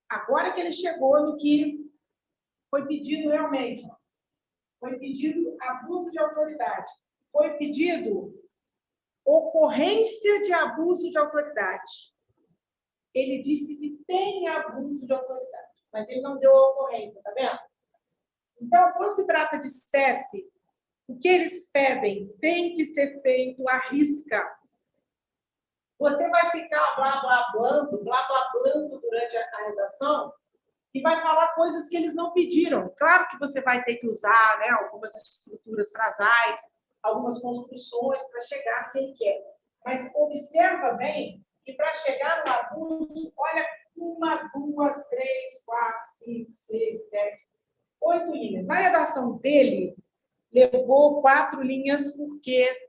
Agora que ele chegou no que foi pedido realmente, foi pedido abuso de autoridade, foi pedido ocorrência de abuso de autoridade. Ele disse que tem abuso de autoridade, mas ele não deu a ocorrência, tá vendo? Então, quando se trata de SESC, o que eles pedem tem que ser feito à risca. Você vai ficar blá blá durante a redação e vai falar coisas que eles não pediram. Claro que você vai ter que usar, né, algumas estruturas frasais, algumas construções para chegar no que ele quer. Mas observa bem que para chegar no abuso, olha, 1, 2, 3, 4, 5, 6, 7, 8 linhas. Na redação dele, levou 4 linhas, porque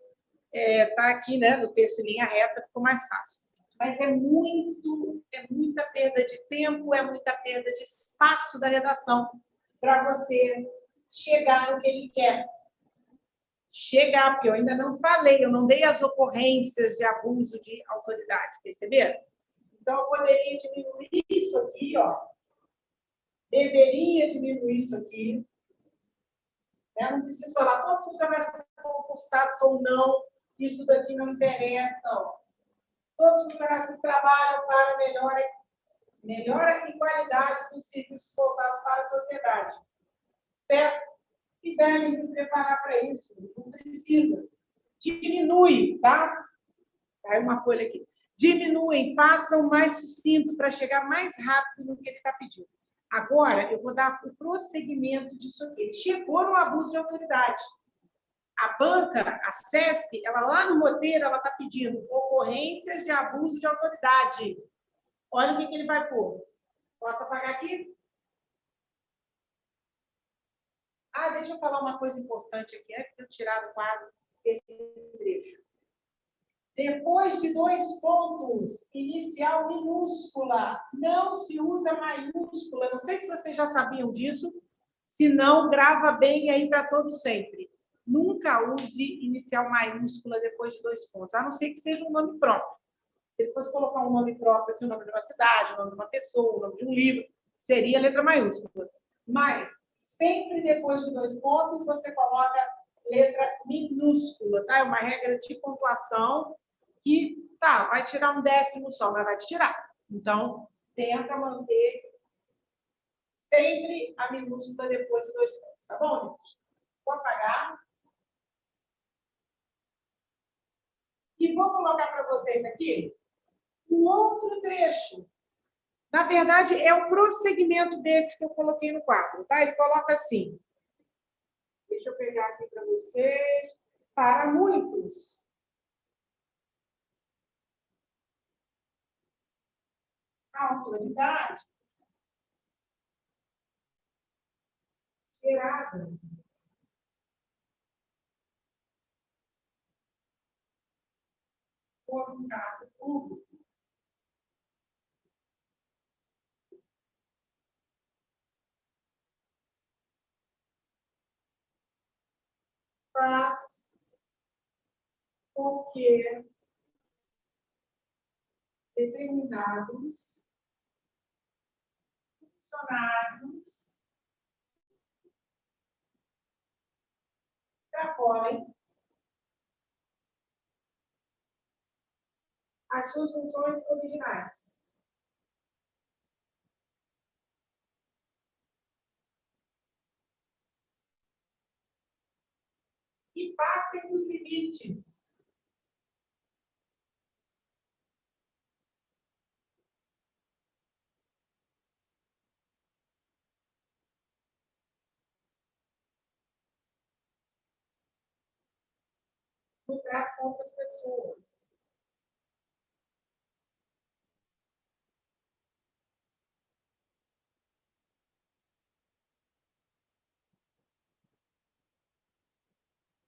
está aqui, né, no texto em linha reta, ficou mais fácil. Mas é muita perda de tempo, é muita perda de espaço da redação para você chegar no que ele quer. Chegar, porque eu ainda não falei, eu não dei as ocorrências de abuso de autoridade, perceberam? Então, eu poderia diminuir isso aqui, ó. Deveria diminuir isso aqui. Né? Não preciso falar todos os funcionários concursados ou não, isso daqui não interessa, ó. Todos os funcionários que trabalham para melhora e qualidade dos serviços voltados para a sociedade. Certo? E devem se preparar para isso. Não precisa. Diminui, tá? Caiu uma folha aqui. Diminuem, façam mais sucinto para chegar mais rápido no que ele está pedindo. Agora, eu vou dar o prosseguimento disso aqui. Ele chegou no abuso de autoridade. A banca, a SESC, ela lá no roteiro, ela está pedindo ocorrências de abuso de autoridade. Olha o que ele vai pôr. Posso apagar aqui? Deixa eu falar uma coisa importante aqui, antes de eu tirar do quadro esse trecho. Depois de 2 pontos, inicial minúscula, não se usa maiúscula. Não sei se vocês já sabiam disso, se não, grava bem aí para todo sempre. Nunca use inicial maiúscula depois de 2 pontos, a não ser que seja um nome próprio. Se ele fosse colocar um nome próprio aqui, o nome de uma cidade, o nome de uma pessoa, o nome de um livro, seria letra maiúscula. Mas, sempre depois de 2 pontos, você coloca letra minúscula, tá? É uma regra de pontuação que, vai tirar um 10º só, mas vai te tirar. Então, tenta manter sempre a minúscula depois de 2 pontos, tá bom, gente? Vou apagar. E vou colocar para vocês aqui um outro trecho. Na verdade, é o prosseguimento desse que eu coloquei no quadro, tá? Ele coloca assim. Deixa eu pegar aqui para vocês. Para muitos, a autoridade gerada por um cargo público faz com que determinados funcionários extrapolem as suas funções originais e passem os limites no trato com outras pessoas.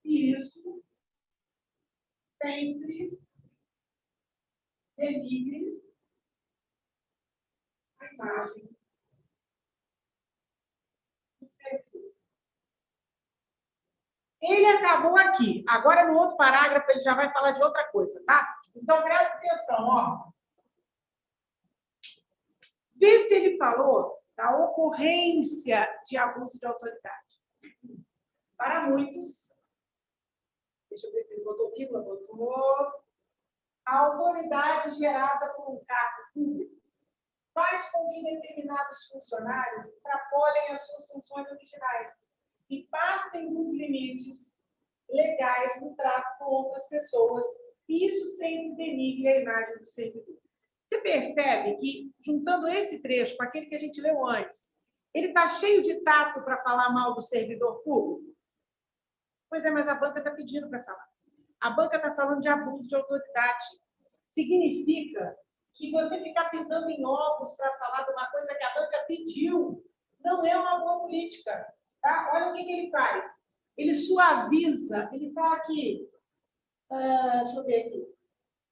E isso sempre denigre a imagem do servidor. Ele acabou aqui. Agora, no outro parágrafo, ele já vai falar de outra coisa, tá? Então, presta atenção, ó. Vê se ele falou da ocorrência de abuso de autoridade. Para muitos, deixa eu ver se ele botou vírgula, botou. A autoridade gerada por um cargo público faz com que determinados funcionários extrapolem as suas funções originais e passem dos limites legais no trato com outras pessoas. E isso sempre denigre a imagem do servidor. Você percebe que, juntando esse trecho com aquele que a gente leu antes, ele está cheio de tato para falar mal do servidor público? Pois é, mas a banca está pedindo para falar. A banca está falando de abuso de autoridade. Significa que você ficar pisando em ovos para falar de uma coisa que a banca pediu não é uma boa política. Tá? Olha o que ele faz. Ele suaviza, ele fala aqui, deixa eu ver aqui,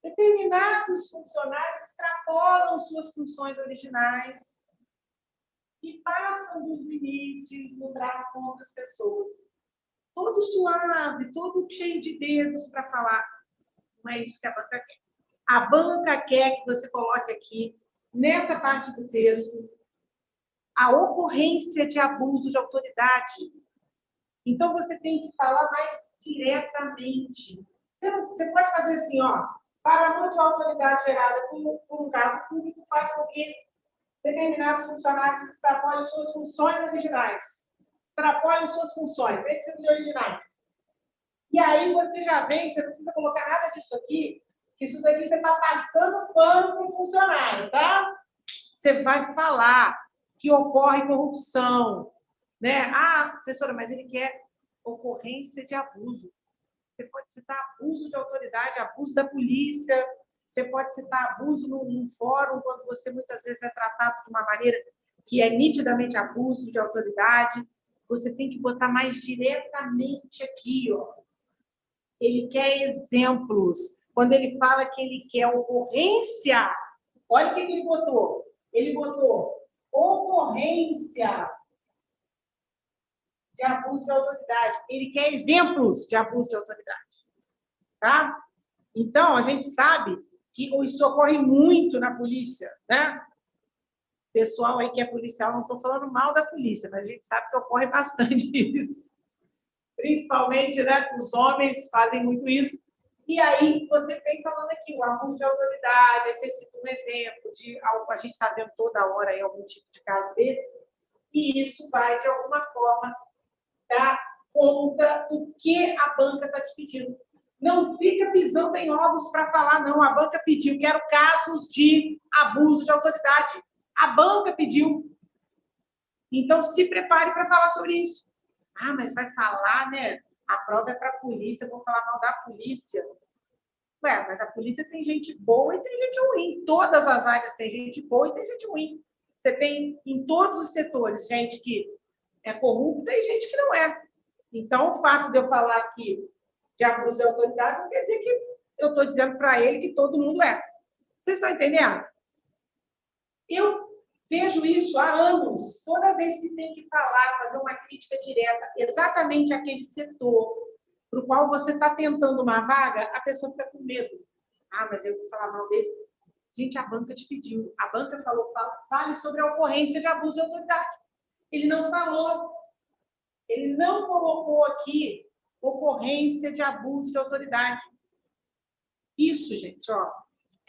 determinados funcionários extrapolam suas funções originais e passam dos limites no trato com outras pessoas. Todo suave, todo cheio de dedos para falar. Não é isso que a banca quer. A banca quer que você coloque aqui, nessa parte do texto, a ocorrência de abuso de autoridade. Então, você tem que falar mais diretamente. Você pode fazer assim, ó, para muito a autoridade gerada por um cargo público faz com que determinados funcionários extrapolem suas funções originais. Extrapolem suas funções, nem precisa de originais. E aí você já vem, você não precisa colocar nada disso aqui, que isso daqui você está passando pano para o funcionário, tá? Você vai falar que ocorre corrupção, né? Ah, professora, mas ele quer ocorrência de abuso. Você pode citar abuso de autoridade, abuso da polícia, você pode citar abuso num fórum, quando você muitas vezes é tratado de uma maneira que é nitidamente abuso de autoridade. Você tem que botar mais diretamente aqui, ó. Ele quer exemplos. Quando ele fala que ele quer ocorrência, olha o que ele botou. Ele botou ocorrência de abuso de autoridade. Ele quer exemplos de abuso de autoridade. Tá? Então, a gente sabe que isso ocorre muito na polícia, né? Pessoal aí que é policial, não estou falando mal da polícia, mas a gente sabe que ocorre bastante isso. Principalmente, né, os homens fazem muito isso. E aí, você vem falando aqui, o abuso de autoridade, aí você cita um exemplo de algo, a gente está vendo toda hora aí algum tipo de caso desse, e isso vai, de alguma forma, dar conta do que a banca está te pedindo. Não fica pisando em ovos para falar, não. A banca pediu, quero casos de abuso de autoridade. A banca pediu. Então, se prepare para falar sobre isso. Ah, mas vai falar, né? A prova é para a polícia, eu vou falar mal da polícia. Ué, mas a polícia tem gente boa e tem gente ruim. Em todas as áreas tem gente boa e tem gente ruim. Você tem, em todos os setores, gente que é corrupta e gente que não é. Então, o fato de eu falar aqui de abuso de autoridade não quer dizer que eu estou dizendo para ele que todo mundo é. Vocês estão entendendo? Eu vejo isso há anos. Toda vez que tem que falar, fazer uma crítica direta, exatamente aquele setor para o qual você está tentando uma vaga, a pessoa fica com medo. Ah, mas eu vou falar mal deles. Gente, a banca te pediu. A banca falou, fale sobre a ocorrência de abuso de autoridade. Ele não falou. Ele não colocou aqui ocorrência de abuso de autoridade. Isso, gente, ó,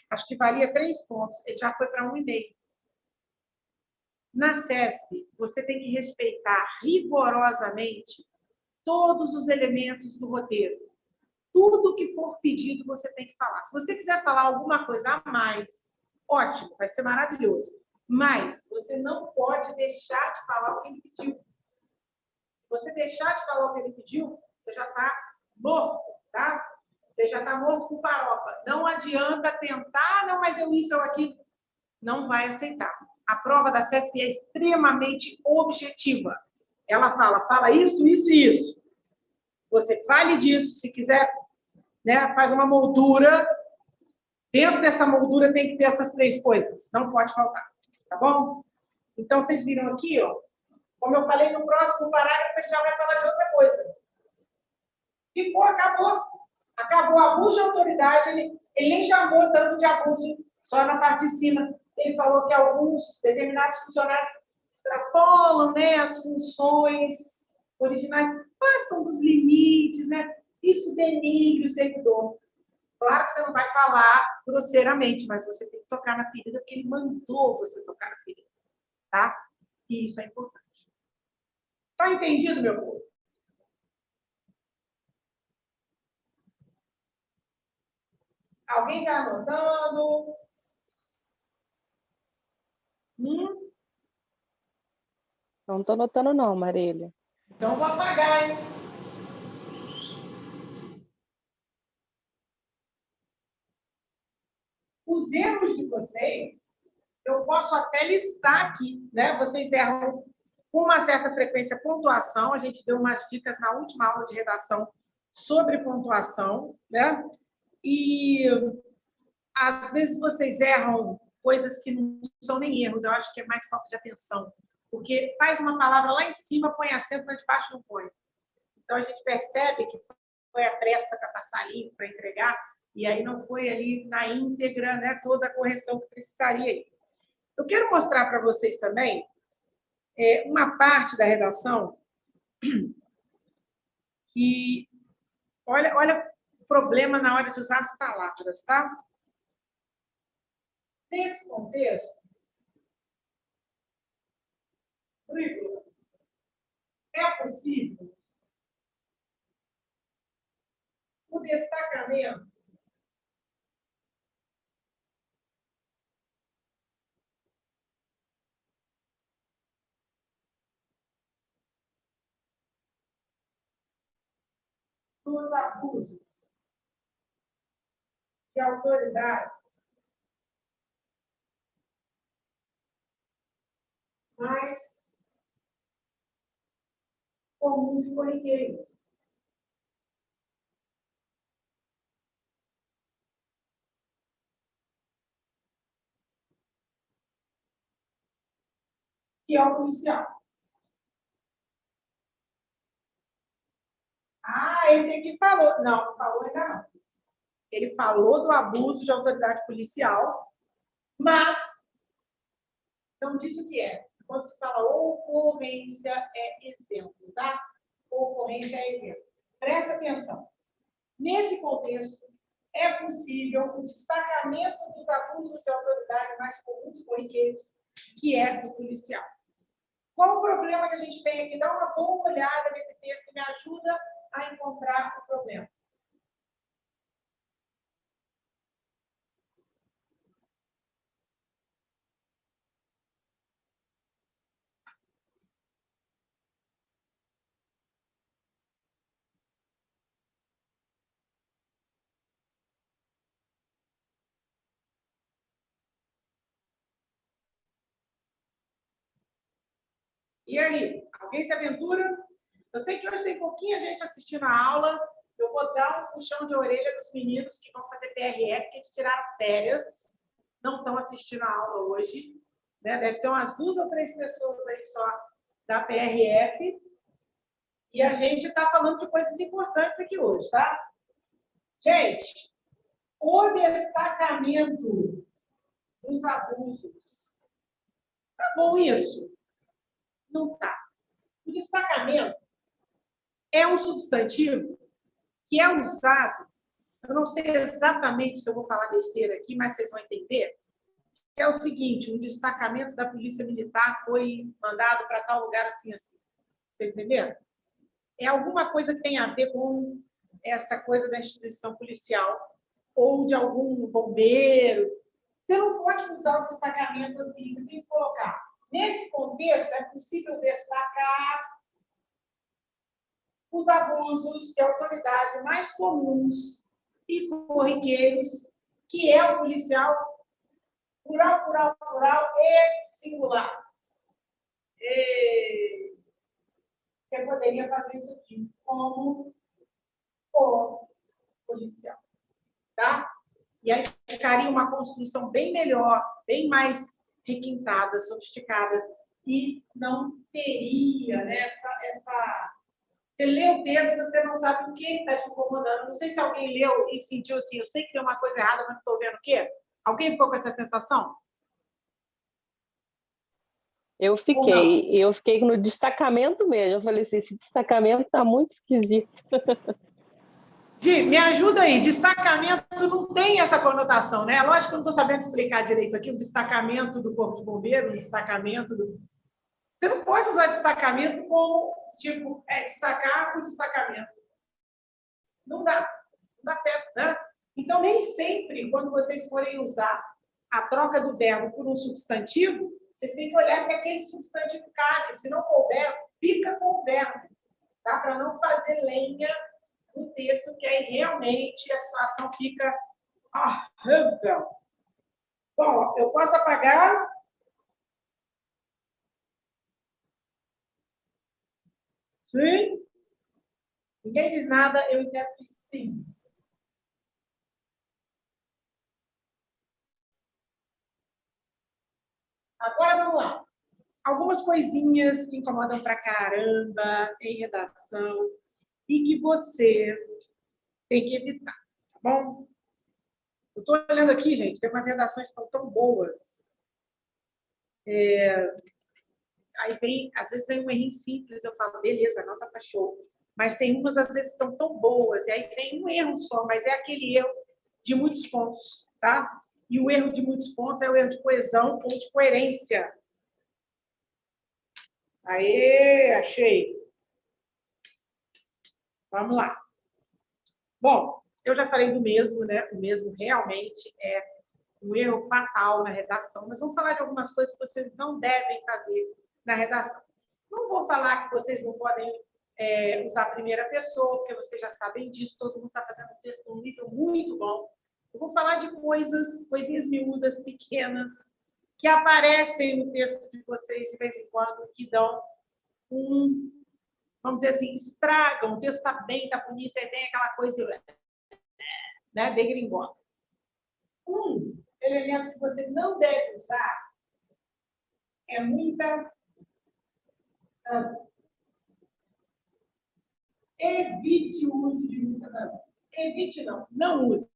acho que valia 3 pontos. Ele já foi para 1,5. Na CESP, você tem que respeitar rigorosamente todos os elementos do roteiro. Tudo que for pedido, você tem que falar. Se você quiser falar alguma coisa a mais, ótimo, vai ser maravilhoso. Mas você não pode deixar de falar o que ele pediu. Se você deixar de falar o que ele pediu, você já está morto, tá? Você já está morto com farofa. Não adianta tentar, não, mas eu isso, eu aquilo. Não vai aceitar. A prova da CESP é extremamente objetiva. Ela fala isso, isso e isso. Você fale disso, se quiser, né, faz uma moldura. Dentro dessa moldura tem que ter essas 3 coisas. Não pode faltar. Tá bom? Então, vocês viram aqui, ó. Como eu falei, no próximo parágrafo, ele já vai falar de outra coisa. Ficou, acabou. Acabou o abuso de autoridade. Ele nem chamou tanto de abuso, só na parte de cima. Ele falou que alguns determinados funcionários extrapolam, né, as funções originais, passam dos limites, né? Isso denigre o servidor. Claro que você não vai falar grosseiramente, mas você tem que tocar na ferida, porque ele mandou você tocar na ferida, tá? E isso é importante. Tá entendido, meu povo? Alguém está anotando? Não estou notando não, Marília. Então, vou apagar, hein? Os erros de vocês, eu posso até listar aqui, né? Vocês erram com uma certa frequência pontuação. A gente deu umas dicas na última aula de redação sobre pontuação, né? E às vezes vocês erram coisas que não são nem erros, eu acho que é mais falta de atenção. Porque faz uma palavra lá em cima, põe acento, lá de baixo não põe. Então a gente percebe que foi a pressa para passar limpo, para entregar, e aí não foi ali na íntegra, né, toda a correção que precisaria. Eu quero mostrar para vocês também uma parte da redação que, olha o problema na hora de usar as palavras, tá? Nesse contexto, é possível o destacamento dos abusos de autoridade mais comuns e corriqueiros. Que é o policial. Ah, esse aqui falou. Não, não falou ainda não. Ele falou do abuso de autoridade policial, mas não disse o que é. Quando se fala ocorrência, é exemplo, tá? Ocorrência é exemplo. Presta atenção. Nesse contexto, é possível o destacamento dos abusos de autoridade mais comuns e corriqueiros, que é o policial. Qual o problema que a gente tem aqui? Dá uma boa olhada nesse texto que me ajuda a encontrar o problema. E aí, alguém se aventura? Eu sei que hoje tem pouquinha gente assistindo a aula. Eu vou dar um puxão de orelha dos meninos que vão fazer PRF, que eles tiraram férias, não estão assistindo a aula hoje. Né? Deve ter umas 2 ou 3 pessoas aí só da PRF. E a gente está falando de coisas importantes aqui hoje, tá? Gente, o destacamento dos abusos. Tá bom isso? Não tá. O destacamento é um substantivo que é usado, eu não sei exatamente se eu vou falar besteira aqui, mas vocês vão entender, é o seguinte, um destacamento da Polícia Militar foi mandado para tal lugar assim, assim. Vocês entenderam? É alguma coisa que tem a ver com essa coisa da instituição policial ou de algum bombeiro. Você não pode usar o destacamento assim, você tem que colocar. Nesse contexto, é possível destacar os abusos de autoridade mais comuns e corriqueiros, que é o policial plural e singular. E você poderia fazer isso aqui como o policial, tá? E aí ficaria uma construção bem melhor, bem mais requintada, sofisticada, e não teria, né, essa... Você lê o texto, você não sabe o que está te incomodando. Não sei se alguém leu e sentiu assim, eu sei que tem uma coisa errada, mas não estou vendo o quê. Alguém ficou com essa sensação? Eu fiquei no destacamento mesmo. Eu falei assim, esse destacamento está muito esquisito. Gi, me ajuda aí. Destacamento não tem essa conotação, né? Lógico que eu não estou sabendo explicar direito aqui o destacamento do Corpo de Bombeiro, o destacamento do... Você não pode usar destacamento como, tipo, destacar o destacamento. Não dá certo, né? Então, nem sempre, quando vocês forem usar a troca do verbo por um substantivo, vocês têm que olhar se aquele substantivo cabe. Se não couber, fica com o verbo, tá? Para não fazer lenha no texto, que aí realmente a situação fica horrível. Bom, eu posso apagar? Sim? Ninguém diz nada, eu entendo que sim. Agora vamos lá. Algumas coisinhas que incomodam pra caramba em redação e que você tem que evitar, tá bom? Eu estou olhando aqui, gente, tem umas redações que estão tão boas. Aí vem, às vezes vem um errinho simples, eu falo, beleza, a nota tá show. Mas tem umas, às vezes, que estão tão boas, e aí vem um erro só, mas é aquele erro de muitos pontos, tá? E o erro de muitos pontos é o erro de coesão ou de coerência. Aê, achei. Vamos lá. Bom, eu já falei do mesmo, né? O mesmo realmente é um erro fatal na redação, mas vamos falar de algumas coisas que vocês não devem fazer na redação. Não vou falar que vocês não podem usar a primeira pessoa, porque vocês já sabem disso, todo mundo está fazendo um texto num nível muito bom. Eu vou falar de coisinhas miúdas, pequenas, que aparecem no texto de vocês de vez em quando, que dão vamos dizer assim, estragam, o texto está bem, está bonito, aí tem aquela coisa, né, degringola. Um elemento que você não deve usar é muita... Evite o uso de muitas das vezes. Evite não use.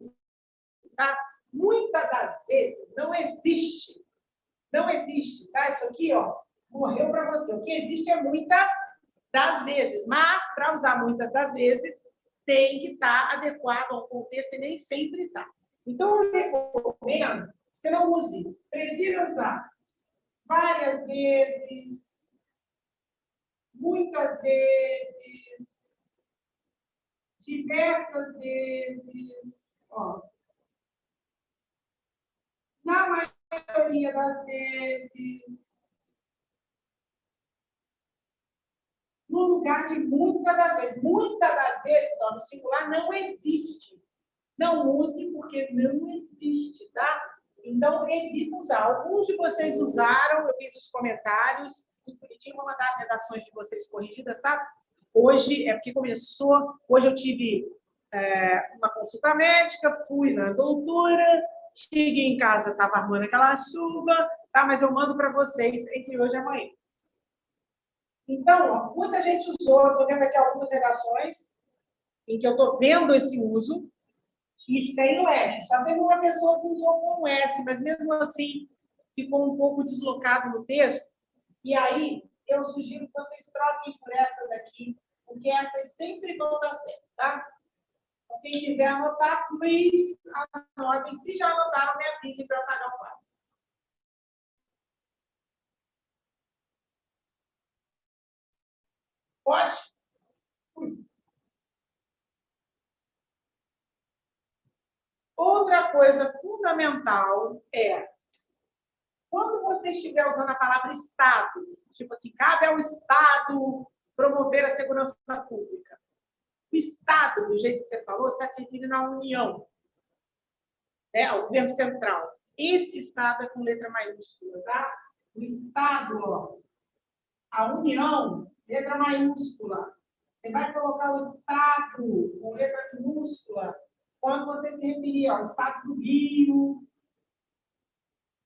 Tá? Muitas das vezes não existe. Não existe. Tá? Isso aqui, ó, morreu para você. O que existe é muitas das vezes. Mas, para usar muitas das vezes, tem que estar adequado ao contexto e nem sempre está. Então, eu recomendo que você não use. Prefira usar várias vezes, muitas vezes, diversas vezes, ó. Na maioria das vezes, no lugar de muitas das vezes. Muitas das vezes, ó, no singular não existe. Não use porque não existe, tá? Então, evita usar. Alguns de vocês usaram, eu fiz os comentários, bonitinho, vou mandar as redações de vocês corrigidas, tá? Hoje, é porque começou, hoje eu tive uma consulta médica, fui na doutora, cheguei em casa, estava arrumando aquela chuva, tá? Mas eu mando para vocês entre hoje e amanhã. Então, ó, muita gente usou, estou vendo aqui algumas redações em que eu estou vendo esse uso, e sem o S. Já teve uma pessoa que usou com o S, mas mesmo assim ficou um pouco deslocado no texto. E aí, eu sugiro que vocês troquem por essa daqui, porque essas sempre vão dar certo, tá? Então, quem quiser anotar, please, anotem. Se já anotaram, me avisem para eu pagar o quadro. Pode? Outra coisa fundamental é, quando você estiver usando a palavra Estado, tipo assim, cabe ao Estado promover a segurança pública. O Estado, do jeito que você falou, está se referindo à União, né? Ao governo central. Esse Estado é com letra maiúscula, tá? O Estado, ó, a União, letra maiúscula. Você vai colocar o Estado com letra minúscula quando você se referir ao Estado do Rio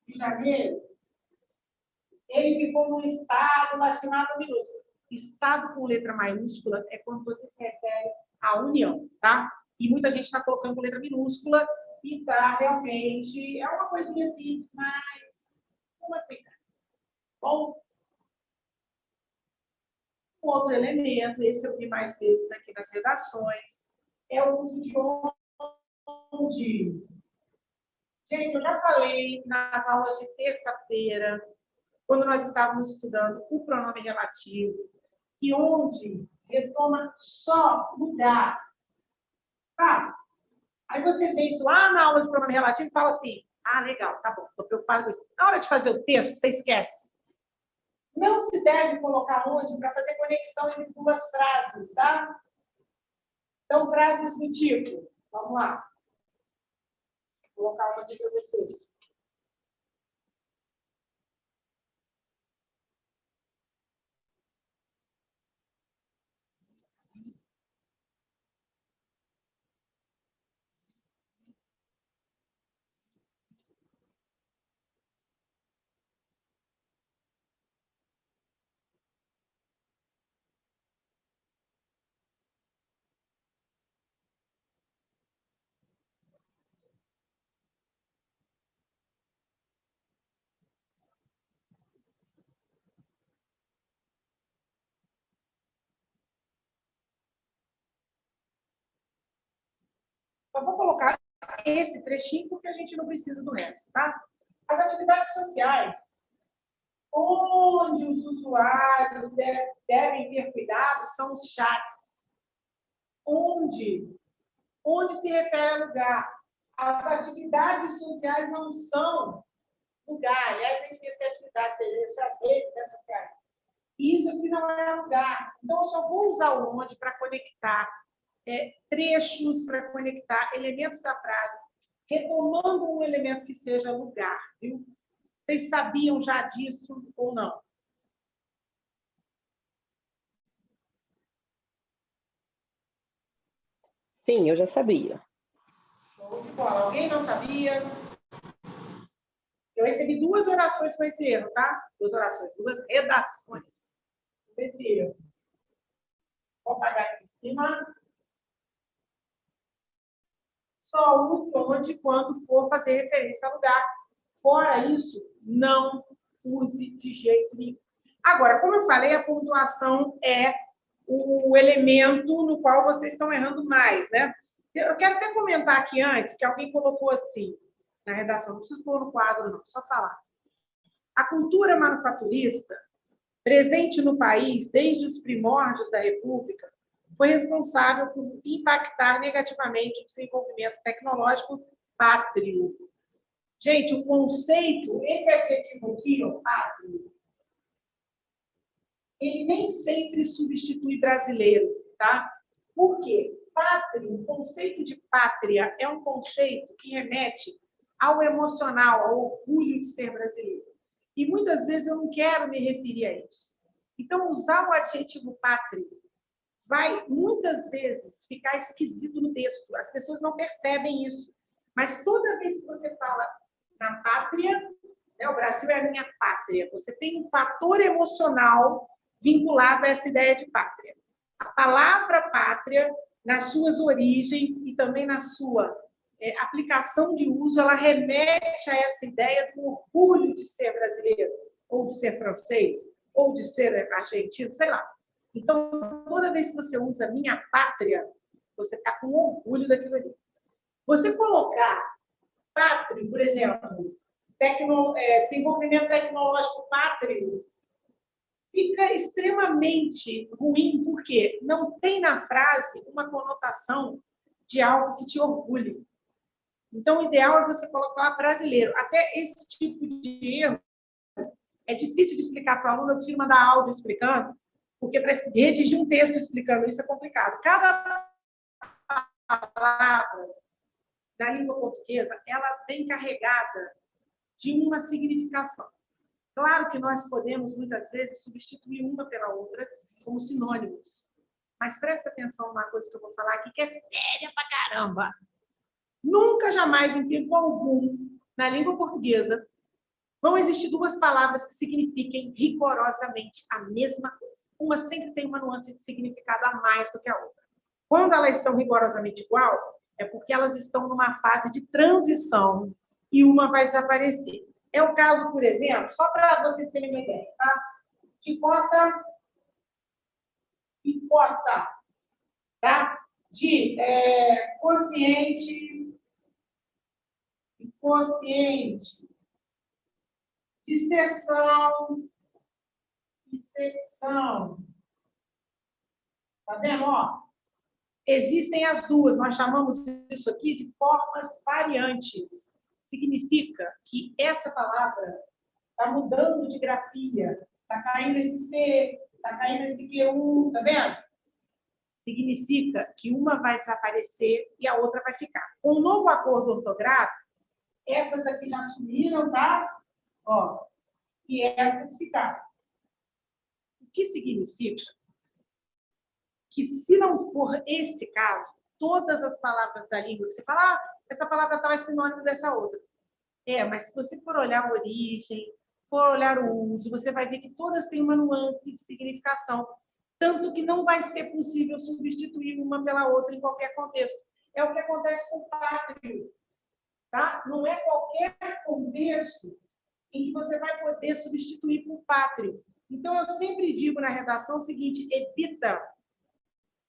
de Janeiro. Ele ficou num estado lastimado minúsculo. Estado com letra maiúscula é quando você se refere à União, tá? E muita gente está colocando com letra minúscula e tá realmente... É uma coisinha simples, mas... Vamos aplicar. Bom, um outro elemento, esse eu vi mais vezes aqui nas redações, é o uso de onde. Gente, eu já falei nas aulas de terça-feira, quando nós estávamos estudando o pronome relativo, que onde retoma só lugar. Tá? Aí você vê isso lá na aula de pronome relativo e fala assim, ah, legal, tá bom, estou preocupado com isso. Na hora de fazer o texto, você esquece. Não se deve colocar onde para fazer conexão entre duas frases, tá? Então, frases do tipo, vamos lá. Vou colocar uma aqui para vocês. Só vou colocar esse trechinho porque a gente não precisa do resto, tá? As atividades sociais, onde os usuários devem ter cuidado, são os chats. Onde se refere a lugar. As atividades sociais não são lugar. Aliás, tem que ser atividades, as redes sociais. Isso aqui não é lugar. Então, eu só vou usar o onde para conectar trechos, para conectar elementos da frase, retomando um elemento que seja lugar. Viu? Vocês sabiam já disso ou não? Sim, eu já sabia. Show de bola. Alguém não sabia? Eu recebi 2 orações com esse erro, tá? 2 orações, 2 redações com esse erro. Vou apagar aqui em cima. Só use onde quando for fazer referência a lugar. Fora isso, não use de jeito nenhum. Agora, como eu falei, a pontuação é o elemento no qual vocês estão errando mais, né? Eu quero até comentar aqui antes, que alguém colocou assim, na redação, não preciso pôr no quadro, não, só falar. A cultura manufaturista, presente no país desde os primórdios da República, foi responsável por impactar negativamente o desenvolvimento tecnológico pátrio. Gente, o conceito, esse adjetivo aqui, ó, pátrio, ele nem sempre substitui brasileiro, tá? Por quê? Pátrio, o conceito de pátria é um conceito que remete ao emocional, ao orgulho de ser brasileiro. E muitas vezes eu não quero me referir a isso. Então, usar o adjetivo pátrio vai, muitas vezes, ficar esquisito no texto. As pessoas não percebem isso. Mas toda vez que você fala na pátria, né, o Brasil é a minha pátria, você tem um fator emocional vinculado a essa ideia de pátria. A palavra pátria, nas suas origens e também na sua aplicação de uso, ela remete a essa ideia do orgulho de ser brasileiro, ou de ser francês, ou de ser argentino, sei lá. Então, toda vez que você usa minha pátria, você está com orgulho daquilo ali. Você colocar pátrio, por exemplo, desenvolvimento tecnológico pátrio, fica extremamente ruim, porque não tem na frase uma conotação de algo que te orgulhe. Então, o ideal é você colocar brasileiro. Até esse tipo de erro é difícil de explicar para o aluno, eu prefiro mandar áudio explicando, porque para redigir um texto explicando isso é complicado. Cada palavra da língua portuguesa, ela vem carregada de uma significação. Claro que nós podemos, muitas vezes, substituir uma pela outra como sinônimos. Mas presta atenção numa coisa que eu vou falar aqui, que é séria pra caramba. Nunca, jamais, em tempo algum, na língua portuguesa, vão existir duas palavras que signifiquem rigorosamente a mesma coisa. Uma sempre tem uma nuance de significado a mais do que a outra. Quando elas são rigorosamente igual, é porque elas estão numa fase de transição e uma vai desaparecer. É o caso, por exemplo, só para vocês terem uma ideia, tá? De cota e cota, tá? De quociente e quociente, de seção e secção. Tá vendo? Ó, existem as duas, nós chamamos isso aqui de formas variantes. Significa que essa palavra está mudando de grafia, está caindo esse C, está caindo esse Q1, tá vendo? Significa que uma vai desaparecer e a outra vai ficar. Com o novo acordo ortográfico, essas aqui já sumiram, tá? Ó, e essas ficaram. O que significa que, se não for esse caso, todas as palavras da língua que você fala, essa palavra tal é sinônimo dessa outra. Mas se você for olhar a origem, for olhar o uso, você vai ver que todas têm uma nuance de significação, tanto que não vai ser possível substituir uma pela outra em qualquer contexto. É o que acontece com o pátrio, tá? Não é qualquer contexto em que você vai poder substituir por pátrio. Então, eu sempre digo na redação o seguinte,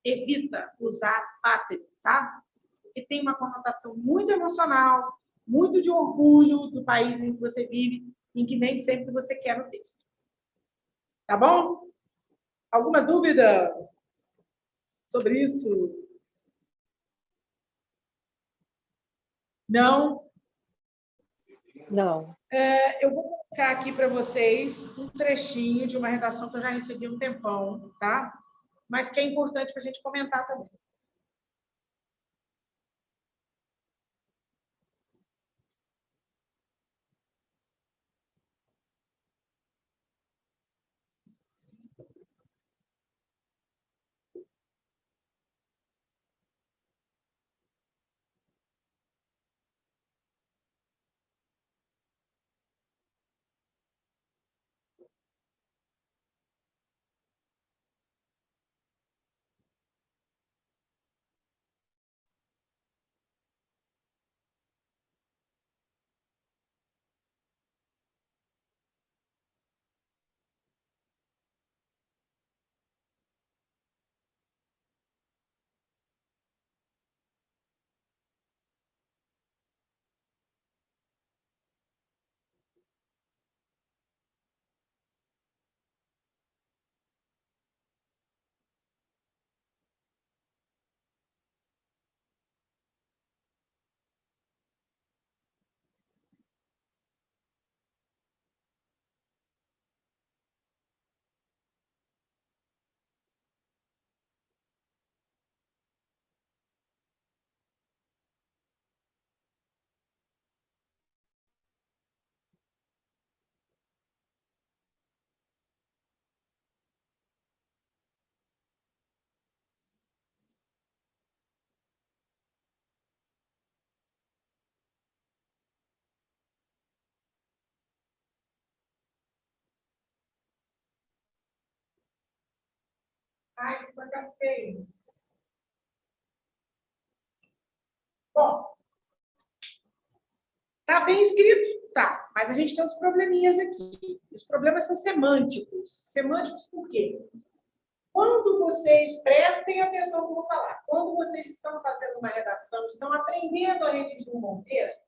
evita usar pátrio, tá? Porque tem uma conotação muito emocional, muito de orgulho do país em que você vive, em que nem sempre você quer no texto. Tá bom? Alguma dúvida sobre isso? Não? Não. Eu vou colocar aqui para vocês um trechinho de uma redação que eu já recebi há um tempão, tá? Mas que é importante para a gente comentar também. Ai, isso vai ficar feio. Bom, tá bem escrito? Tá, mas a gente tem uns probleminhas aqui. Os problemas são semânticos. Semânticos por quê? Quando vocês, prestem atenção no que eu vou falar, quando vocês estão fazendo uma redação, estão aprendendo a redigir um bom texto,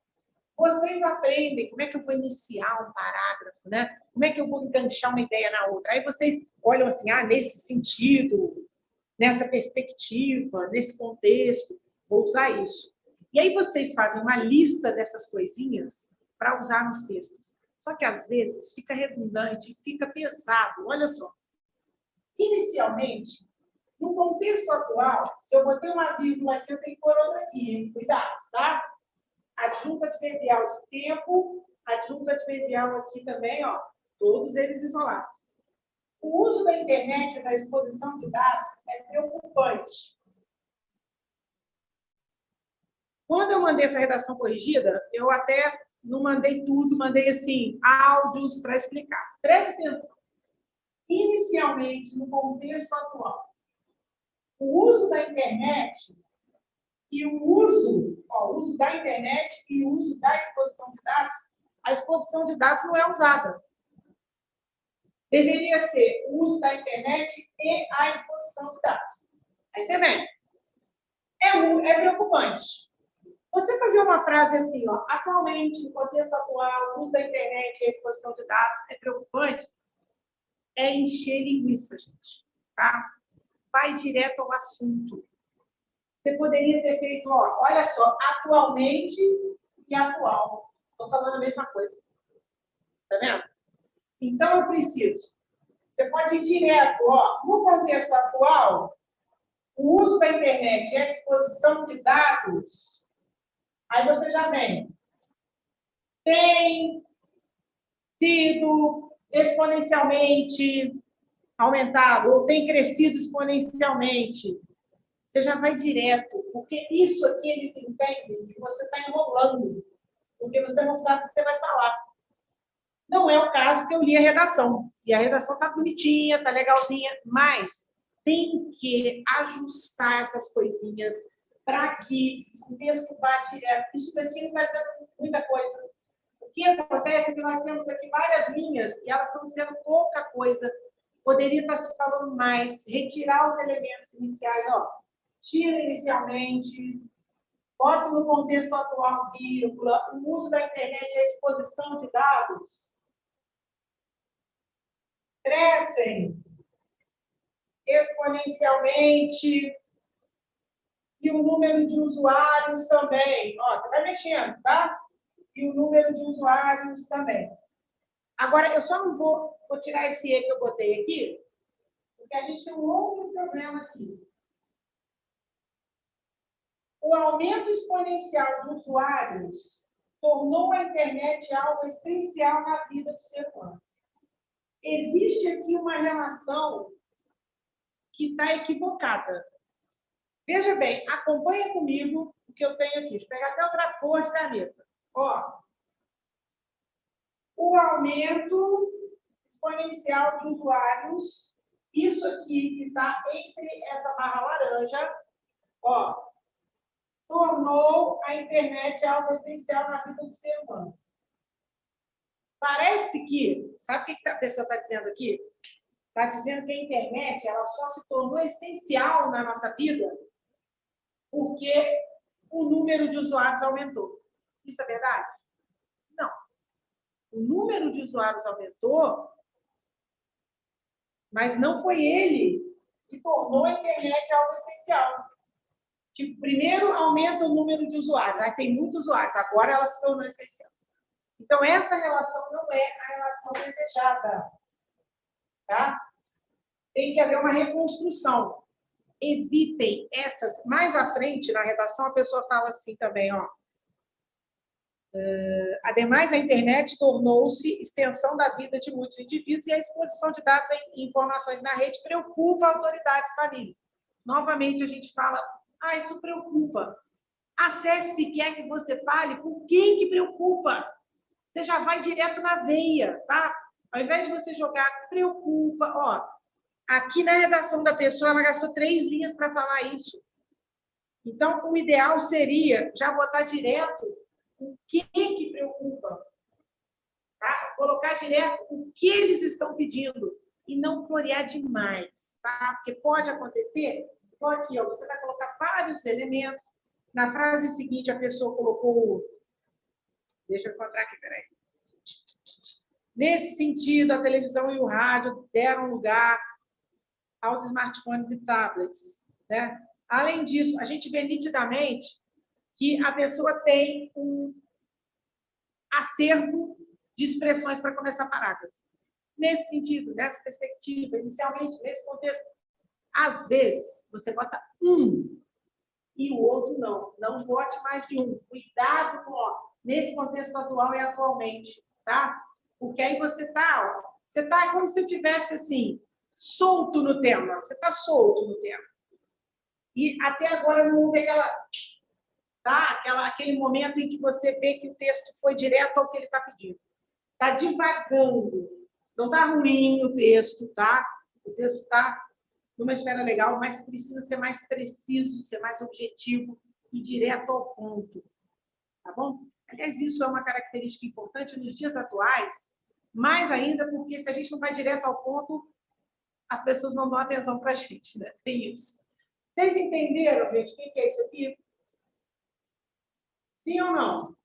vocês aprendem como é que eu vou iniciar um parágrafo, né? Como é que eu vou enganchar uma ideia na outra. Aí vocês olham assim, nesse sentido, nessa perspectiva, nesse contexto, vou usar isso. E aí vocês fazem uma lista dessas coisinhas para usar nos textos. Só que, às vezes, fica redundante, fica pesado. Olha só. Inicialmente, No contexto atual, se eu botei uma vírgula aqui, eu tenho que pôr outra aqui, hein? Cuidado, tá? Adjunto adverbial de tempo, adjunto adverbial aqui também, ó, todos eles isolados. O uso da internet na exposição de dados é preocupante. Quando eu mandei essa redação corrigida, eu até não mandei tudo, mandei assim, áudios para explicar. Preste atenção. Inicialmente, no contexto atual, o uso da internet e o uso da internet e o uso da exposição de dados, a exposição de dados não é usada. Deveria ser o uso da internet e a exposição de dados. Aí você vem. É preocupante. Você fazer uma frase assim, ó, atualmente, no contexto atual, o uso da internet e a exposição de dados é preocupante, é encher linguiça, gente. Tá? Vai direto ao assunto. Você poderia ter feito, ó, olha só, atualmente e atual. Estou falando a mesma coisa. Tá vendo? Então, eu preciso. Você pode ir direto, ó, no contexto atual, o uso da internet e a exposição de dados, aí você já vem. Tem sido exponencialmente aumentado, ou tem crescido exponencialmente. Você já vai direto, porque isso aqui eles entendem que você está enrolando, porque você não sabe o que você vai falar. Não é o caso que eu li a redação. E a redação está bonitinha, está legalzinha, mas tem que ajustar essas coisinhas para que o texto vá direto. Isso daqui não está dizendo muita coisa. O que acontece é que nós temos aqui várias linhas e elas estão dizendo pouca coisa. Poderia estar se falando mais, retirar os elementos iniciais, ó. Tira inicialmente, bota no contexto atual, vírgula, o uso da internet e a exposição de dados crescem exponencialmente e o número de usuários também. Ó, você vai mexendo, tá? E o número de usuários também. Agora, eu só não vou tirar esse E que eu botei aqui, porque a gente tem um outro problema aqui. O aumento exponencial de usuários tornou a internet algo essencial na vida do ser humano. Existe aqui uma relação que está equivocada. Veja bem, acompanha comigo o que eu tenho aqui. Deixa eu pegar até outra cor de caneta. Ó, o aumento exponencial de usuários, isso aqui que está entre essa barra laranja, ó, tornou a internet algo essencial na vida do ser humano. Parece que, sabe o que a pessoa está dizendo aqui? Está dizendo que a internet ela só se tornou essencial na nossa vida porque o número de usuários aumentou. Isso é verdade? Não. O número de usuários aumentou, mas não foi ele que tornou a internet algo essencial. Tipo, primeiro aumenta o número de usuários, aí tem muitos usuários, agora ela se tornou essencial. Então, essa relação não é a relação desejada. Tá? Tem que haver uma reconstrução. Evitem essas. Mais à frente, na redação, a pessoa fala assim também, ó. Ademais, a internet tornou-se extensão da vida de muitos indivíduos e a exposição de dados e informações na rede preocupa autoridades, famílias. Novamente, a gente fala, isso preocupa. A CESP quer que você fale com quem que preocupa. Você já vai direto na veia, tá? Ao invés de você jogar preocupa, ó, aqui na redação da pessoa, ela gastou 3 linhas para falar isso. Então, o ideal seria já botar direto o que preocupa. Tá? Colocar direto o que eles estão pedindo e não florear demais, tá? Porque pode acontecer, então aqui, ó, você vai colocar vários elementos. Na frase seguinte, a pessoa colocou... Deixa eu encontrar aqui, peraí. Nesse sentido, a televisão e o rádio deram lugar aos smartphones e tablets, né? Além disso, a gente vê nitidamente que a pessoa tem um acervo de expressões para começar parágrafo. Nesse sentido, nessa perspectiva, inicialmente, nesse contexto, Às vezes, você bota um e o outro não. Não bote mais de um. Cuidado com, ó, nesse contexto atual e atualmente, tá? Porque aí você tá como se tivesse assim, solto no tema. Você tá solto no tema. E até agora não houve aquele momento em que você vê que o texto foi direto ao que ele está pedindo. Está divagando. Não está ruim o texto, tá? O texto está numa esfera legal, mas precisa ser mais preciso, ser mais objetivo e direto ao ponto. Tá bom? Aliás, isso é uma característica importante nos dias atuais, mais ainda porque se a gente não vai direto ao ponto, as pessoas não dão atenção para a gente, né? Tem isso. Vocês entenderam, gente, o que é isso aqui? Sim ou não?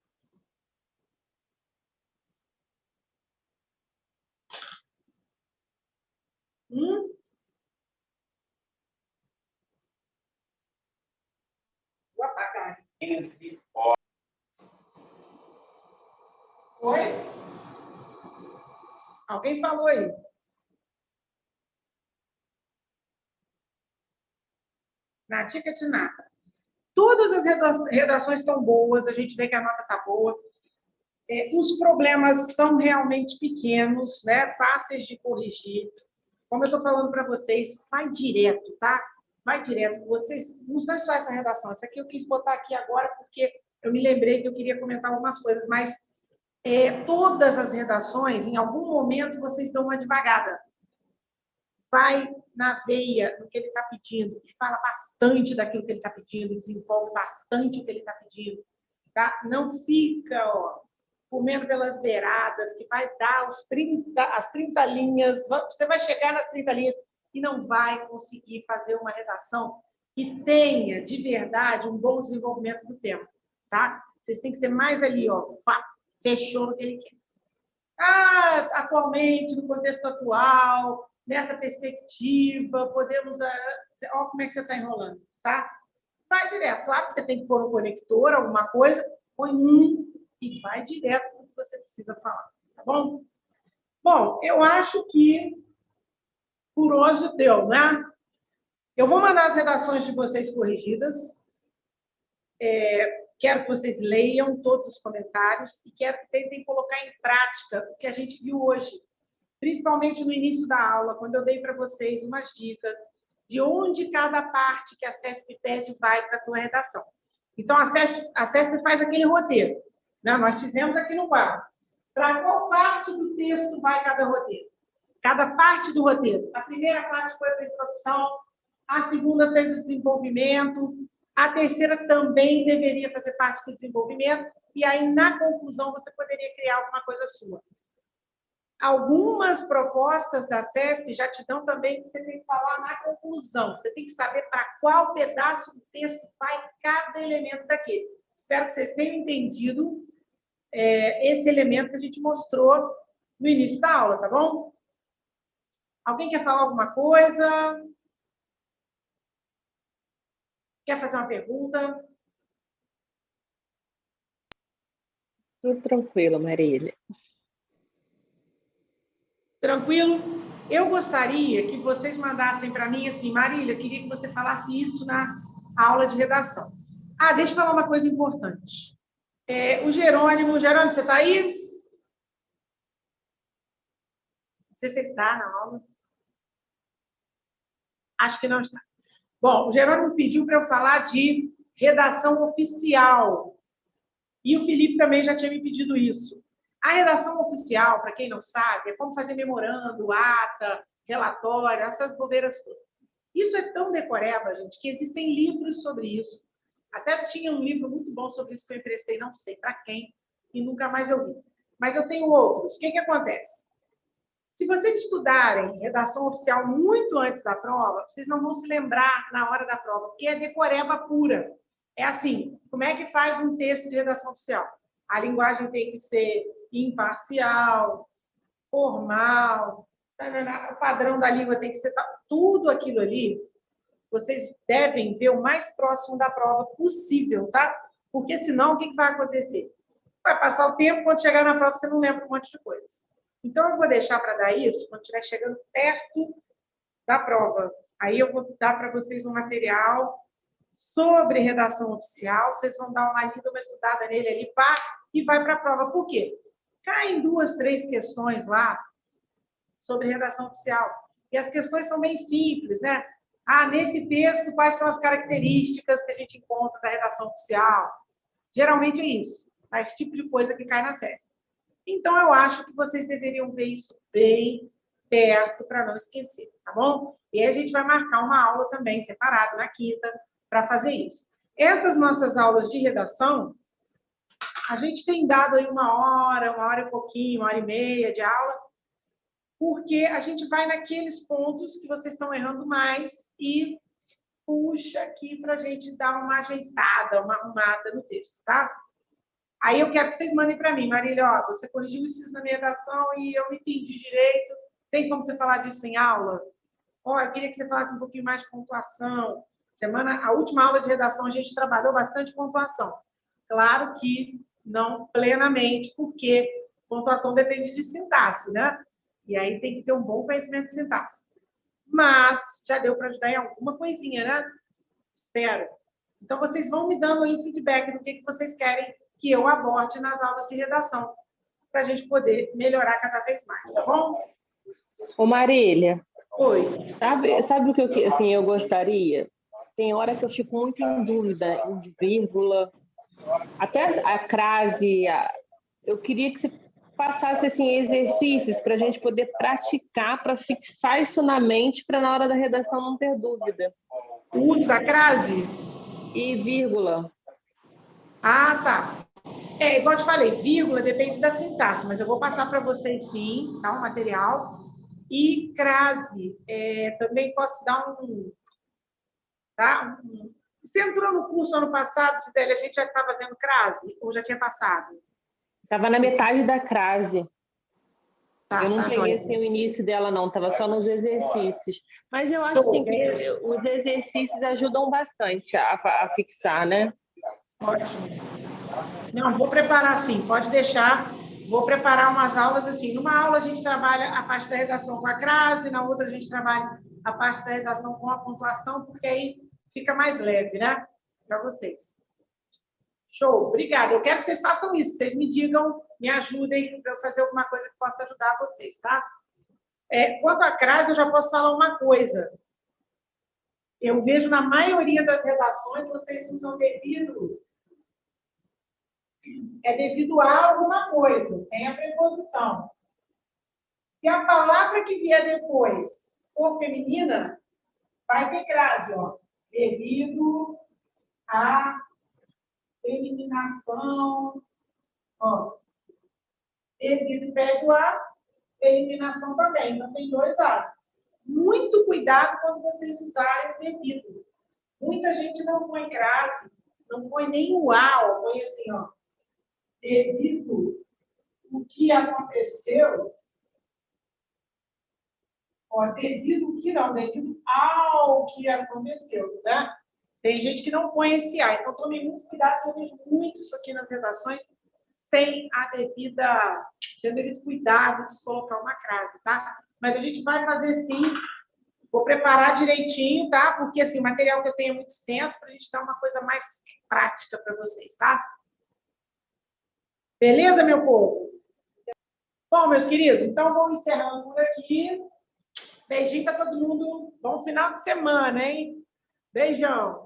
Vou apagar. Oi? Alguém falou aí? Na ticket nada. Todas as redações estão boas, a gente vê que a nota está boa. Os problemas são realmente pequenos, né? Fáceis de corrigir. Como eu estou falando para vocês, vai direto, tá? Vai direto. Vocês, não é só essa redação, essa aqui eu quis botar aqui agora porque eu me lembrei que eu queria comentar algumas coisas, mas todas as redações, em algum momento, vocês dão uma devagada. Vai na veia do que ele está pedindo e fala bastante daquilo que ele está pedindo, desenvolve bastante o que ele está pedindo, tá? Não fica, ó, comendo pelas beiradas, que vai dar as 30 linhas, você vai chegar nas 30 linhas e não vai conseguir fazer uma redação que tenha, de verdade, um bom desenvolvimento do tema, tá? Vocês têm que ser mais ali, ó, fechou no que ele quer. Atualmente, no contexto atual, nessa perspectiva, podemos... Olha como é que você está enrolando, tá? Vai direto. Claro que você tem que pôr um conector, alguma coisa, põe um e vai direto para o que você precisa falar, tá bom? Bom, eu acho que por hoje deu, né? Eu vou mandar as redações de vocês corrigidas. Quero que vocês leiam todos os comentários e quero que tentem colocar em prática o que a gente viu hoje, principalmente no início da aula, quando eu dei para vocês umas dicas de onde cada parte que a CESP pede vai para a tua redação. Então, a CESP faz aquele roteiro, né? Nós fizemos aqui no quadro. Para qual parte do texto vai cada roteiro? Cada parte do roteiro. A primeira parte foi a introdução, a segunda fez o desenvolvimento, a terceira também deveria fazer parte do desenvolvimento, e aí, na conclusão, você poderia criar alguma coisa sua. Algumas propostas da CESP já te dão também que você tem que falar na conclusão. Você tem que saber para qual pedaço do texto vai cada elemento daquele. Espero que vocês tenham entendido esse elemento que a gente mostrou no início da aula, tá bom? Alguém quer falar alguma coisa? Quer fazer uma pergunta? Tudo tranquilo, Marília. Tranquilo? Eu gostaria que vocês mandassem para mim assim, Marília, queria que você falasse isso na aula de redação. Deixa eu falar uma coisa importante. O Jerônimo, você está aí? Não sei se ele está na aula. Acho que não está. Bom, o Jerônimo pediu para eu falar de redação oficial. E o Felipe também já tinha me pedido isso. A redação oficial, para quem não sabe, é como fazer memorando, ata, relatório, essas bobeiras todas. Isso é tão decoreba, gente, que existem livros sobre isso. Até tinha um livro muito bom sobre isso que eu emprestei, não sei para quem, e nunca mais eu vi. Mas eu tenho outros. O que acontece? Se vocês estudarem redação oficial muito antes da prova, vocês não vão se lembrar na hora da prova, porque é decoreba pura. É assim, como é que faz um texto de redação oficial? A linguagem tem que ser imparcial, formal, o padrão da língua tem que ser... Tudo aquilo ali, vocês devem ver o mais próximo da prova possível, tá? Porque senão, o que vai acontecer? Vai passar o tempo, quando chegar na prova, você não lembra um monte de coisas. Então, eu vou deixar para dar isso quando estiver chegando perto da prova. Aí eu vou dar para vocês um material sobre redação oficial, vocês vão dar uma lida, uma estudada nele ali, pá, e vai para a prova. Por quê? Caem 2, 3 questões lá sobre redação oficial. E as questões são bem simples, né? Ah, nesse texto, quais são as características que a gente encontra da redação oficial? Geralmente é isso, tá? Esse tipo de coisa que cai na CESP. Então, eu acho que vocês deveriam ver isso bem perto para não esquecer, tá bom? E aí a gente vai marcar uma aula também separada na quinta para fazer isso. Essas nossas aulas de redação, a gente tem dado aí 1 hora e pouquinho, 1 hora e meia de aula, porque a gente vai naqueles pontos que vocês estão errando mais e puxa aqui para a gente dar uma ajeitada, uma arrumada no texto, tá? Aí eu quero que vocês mandem para mim, Marília, ó, você corrigiu isso na minha redação e eu não entendi direito. Tem como você falar disso em aula? Ó, eu queria que você falasse um pouquinho mais de pontuação. A última aula de redação a gente trabalhou bastante pontuação. Claro que não plenamente, porque pontuação depende de sintaxe, né? E aí tem que ter um bom conhecimento de sintaxe. Mas já deu para ajudar em alguma coisinha, né? Espero. Então, vocês vão me dando aí um feedback do que vocês querem que eu aborde nas aulas de redação, para a gente poder melhorar cada vez mais, tá bom? Ô, Marília. Oi. Sabe o que eu gostaria? Tem hora que eu fico muito em dúvida, em vírgula, até a crase. Eu queria que você passasse assim, exercícios para a gente poder praticar, para fixar isso na mente, para na hora da redação não ter dúvida. A crase? E vírgula. Ah, tá. Igual eu te falei, vírgula depende da sintaxe, mas eu vou passar para vocês sim, tá? O material. E crase, também posso dar um... Tá? Você entrou no curso ano passado, Cisele, a gente já estava vendo crase? Ou já tinha passado? Estava na metade da crase. Tá, eu não tá, peguei assim, o início dela, não. Estava só nos exercícios. Mas eu acho assim, que os exercícios ajudam bastante a fixar, né? Ótimo. Não, vou preparar sim, pode deixar. Vou preparar umas aulas assim. Numa aula a gente trabalha a parte da redação com a crase, na outra a gente trabalha a parte da redação com a pontuação, porque aí fica mais leve, né? Para vocês. Show, obrigada. Eu quero que vocês façam isso, que vocês me digam, me ajudem para eu fazer alguma coisa que possa ajudar vocês, tá? Quanto à crase, eu já posso falar uma coisa. Eu vejo na maioria das redações vocês usam devido. É devido a alguma coisa, tem a preposição. Se a palavra que vier depois for feminina, vai ter crase, ó. Devido a eliminação, ó. Devido pede o a, eliminação também. Então, tem 2 As. Muito cuidado quando vocês usarem o devido. Muita gente não põe crase, não põe nem o a, ó, põe assim, ó. Devido o que aconteceu, ó, devido o que não, devido ao que aconteceu, né? Tem gente que não põe esse a, então tome muito cuidado, porque eu vejo muito isso aqui nas redações, sem sem o devido cuidado de se colocar uma crase, tá? Mas a gente vai fazer sim, vou preparar direitinho, tá? Porque assim, o material que eu tenho é muito extenso, para a gente dar uma coisa mais prática para vocês, tá? Beleza, meu povo? Bom, meus queridos, então vamos encerrando por aqui. Beijinho para todo mundo. Bom final de semana, hein? Beijão.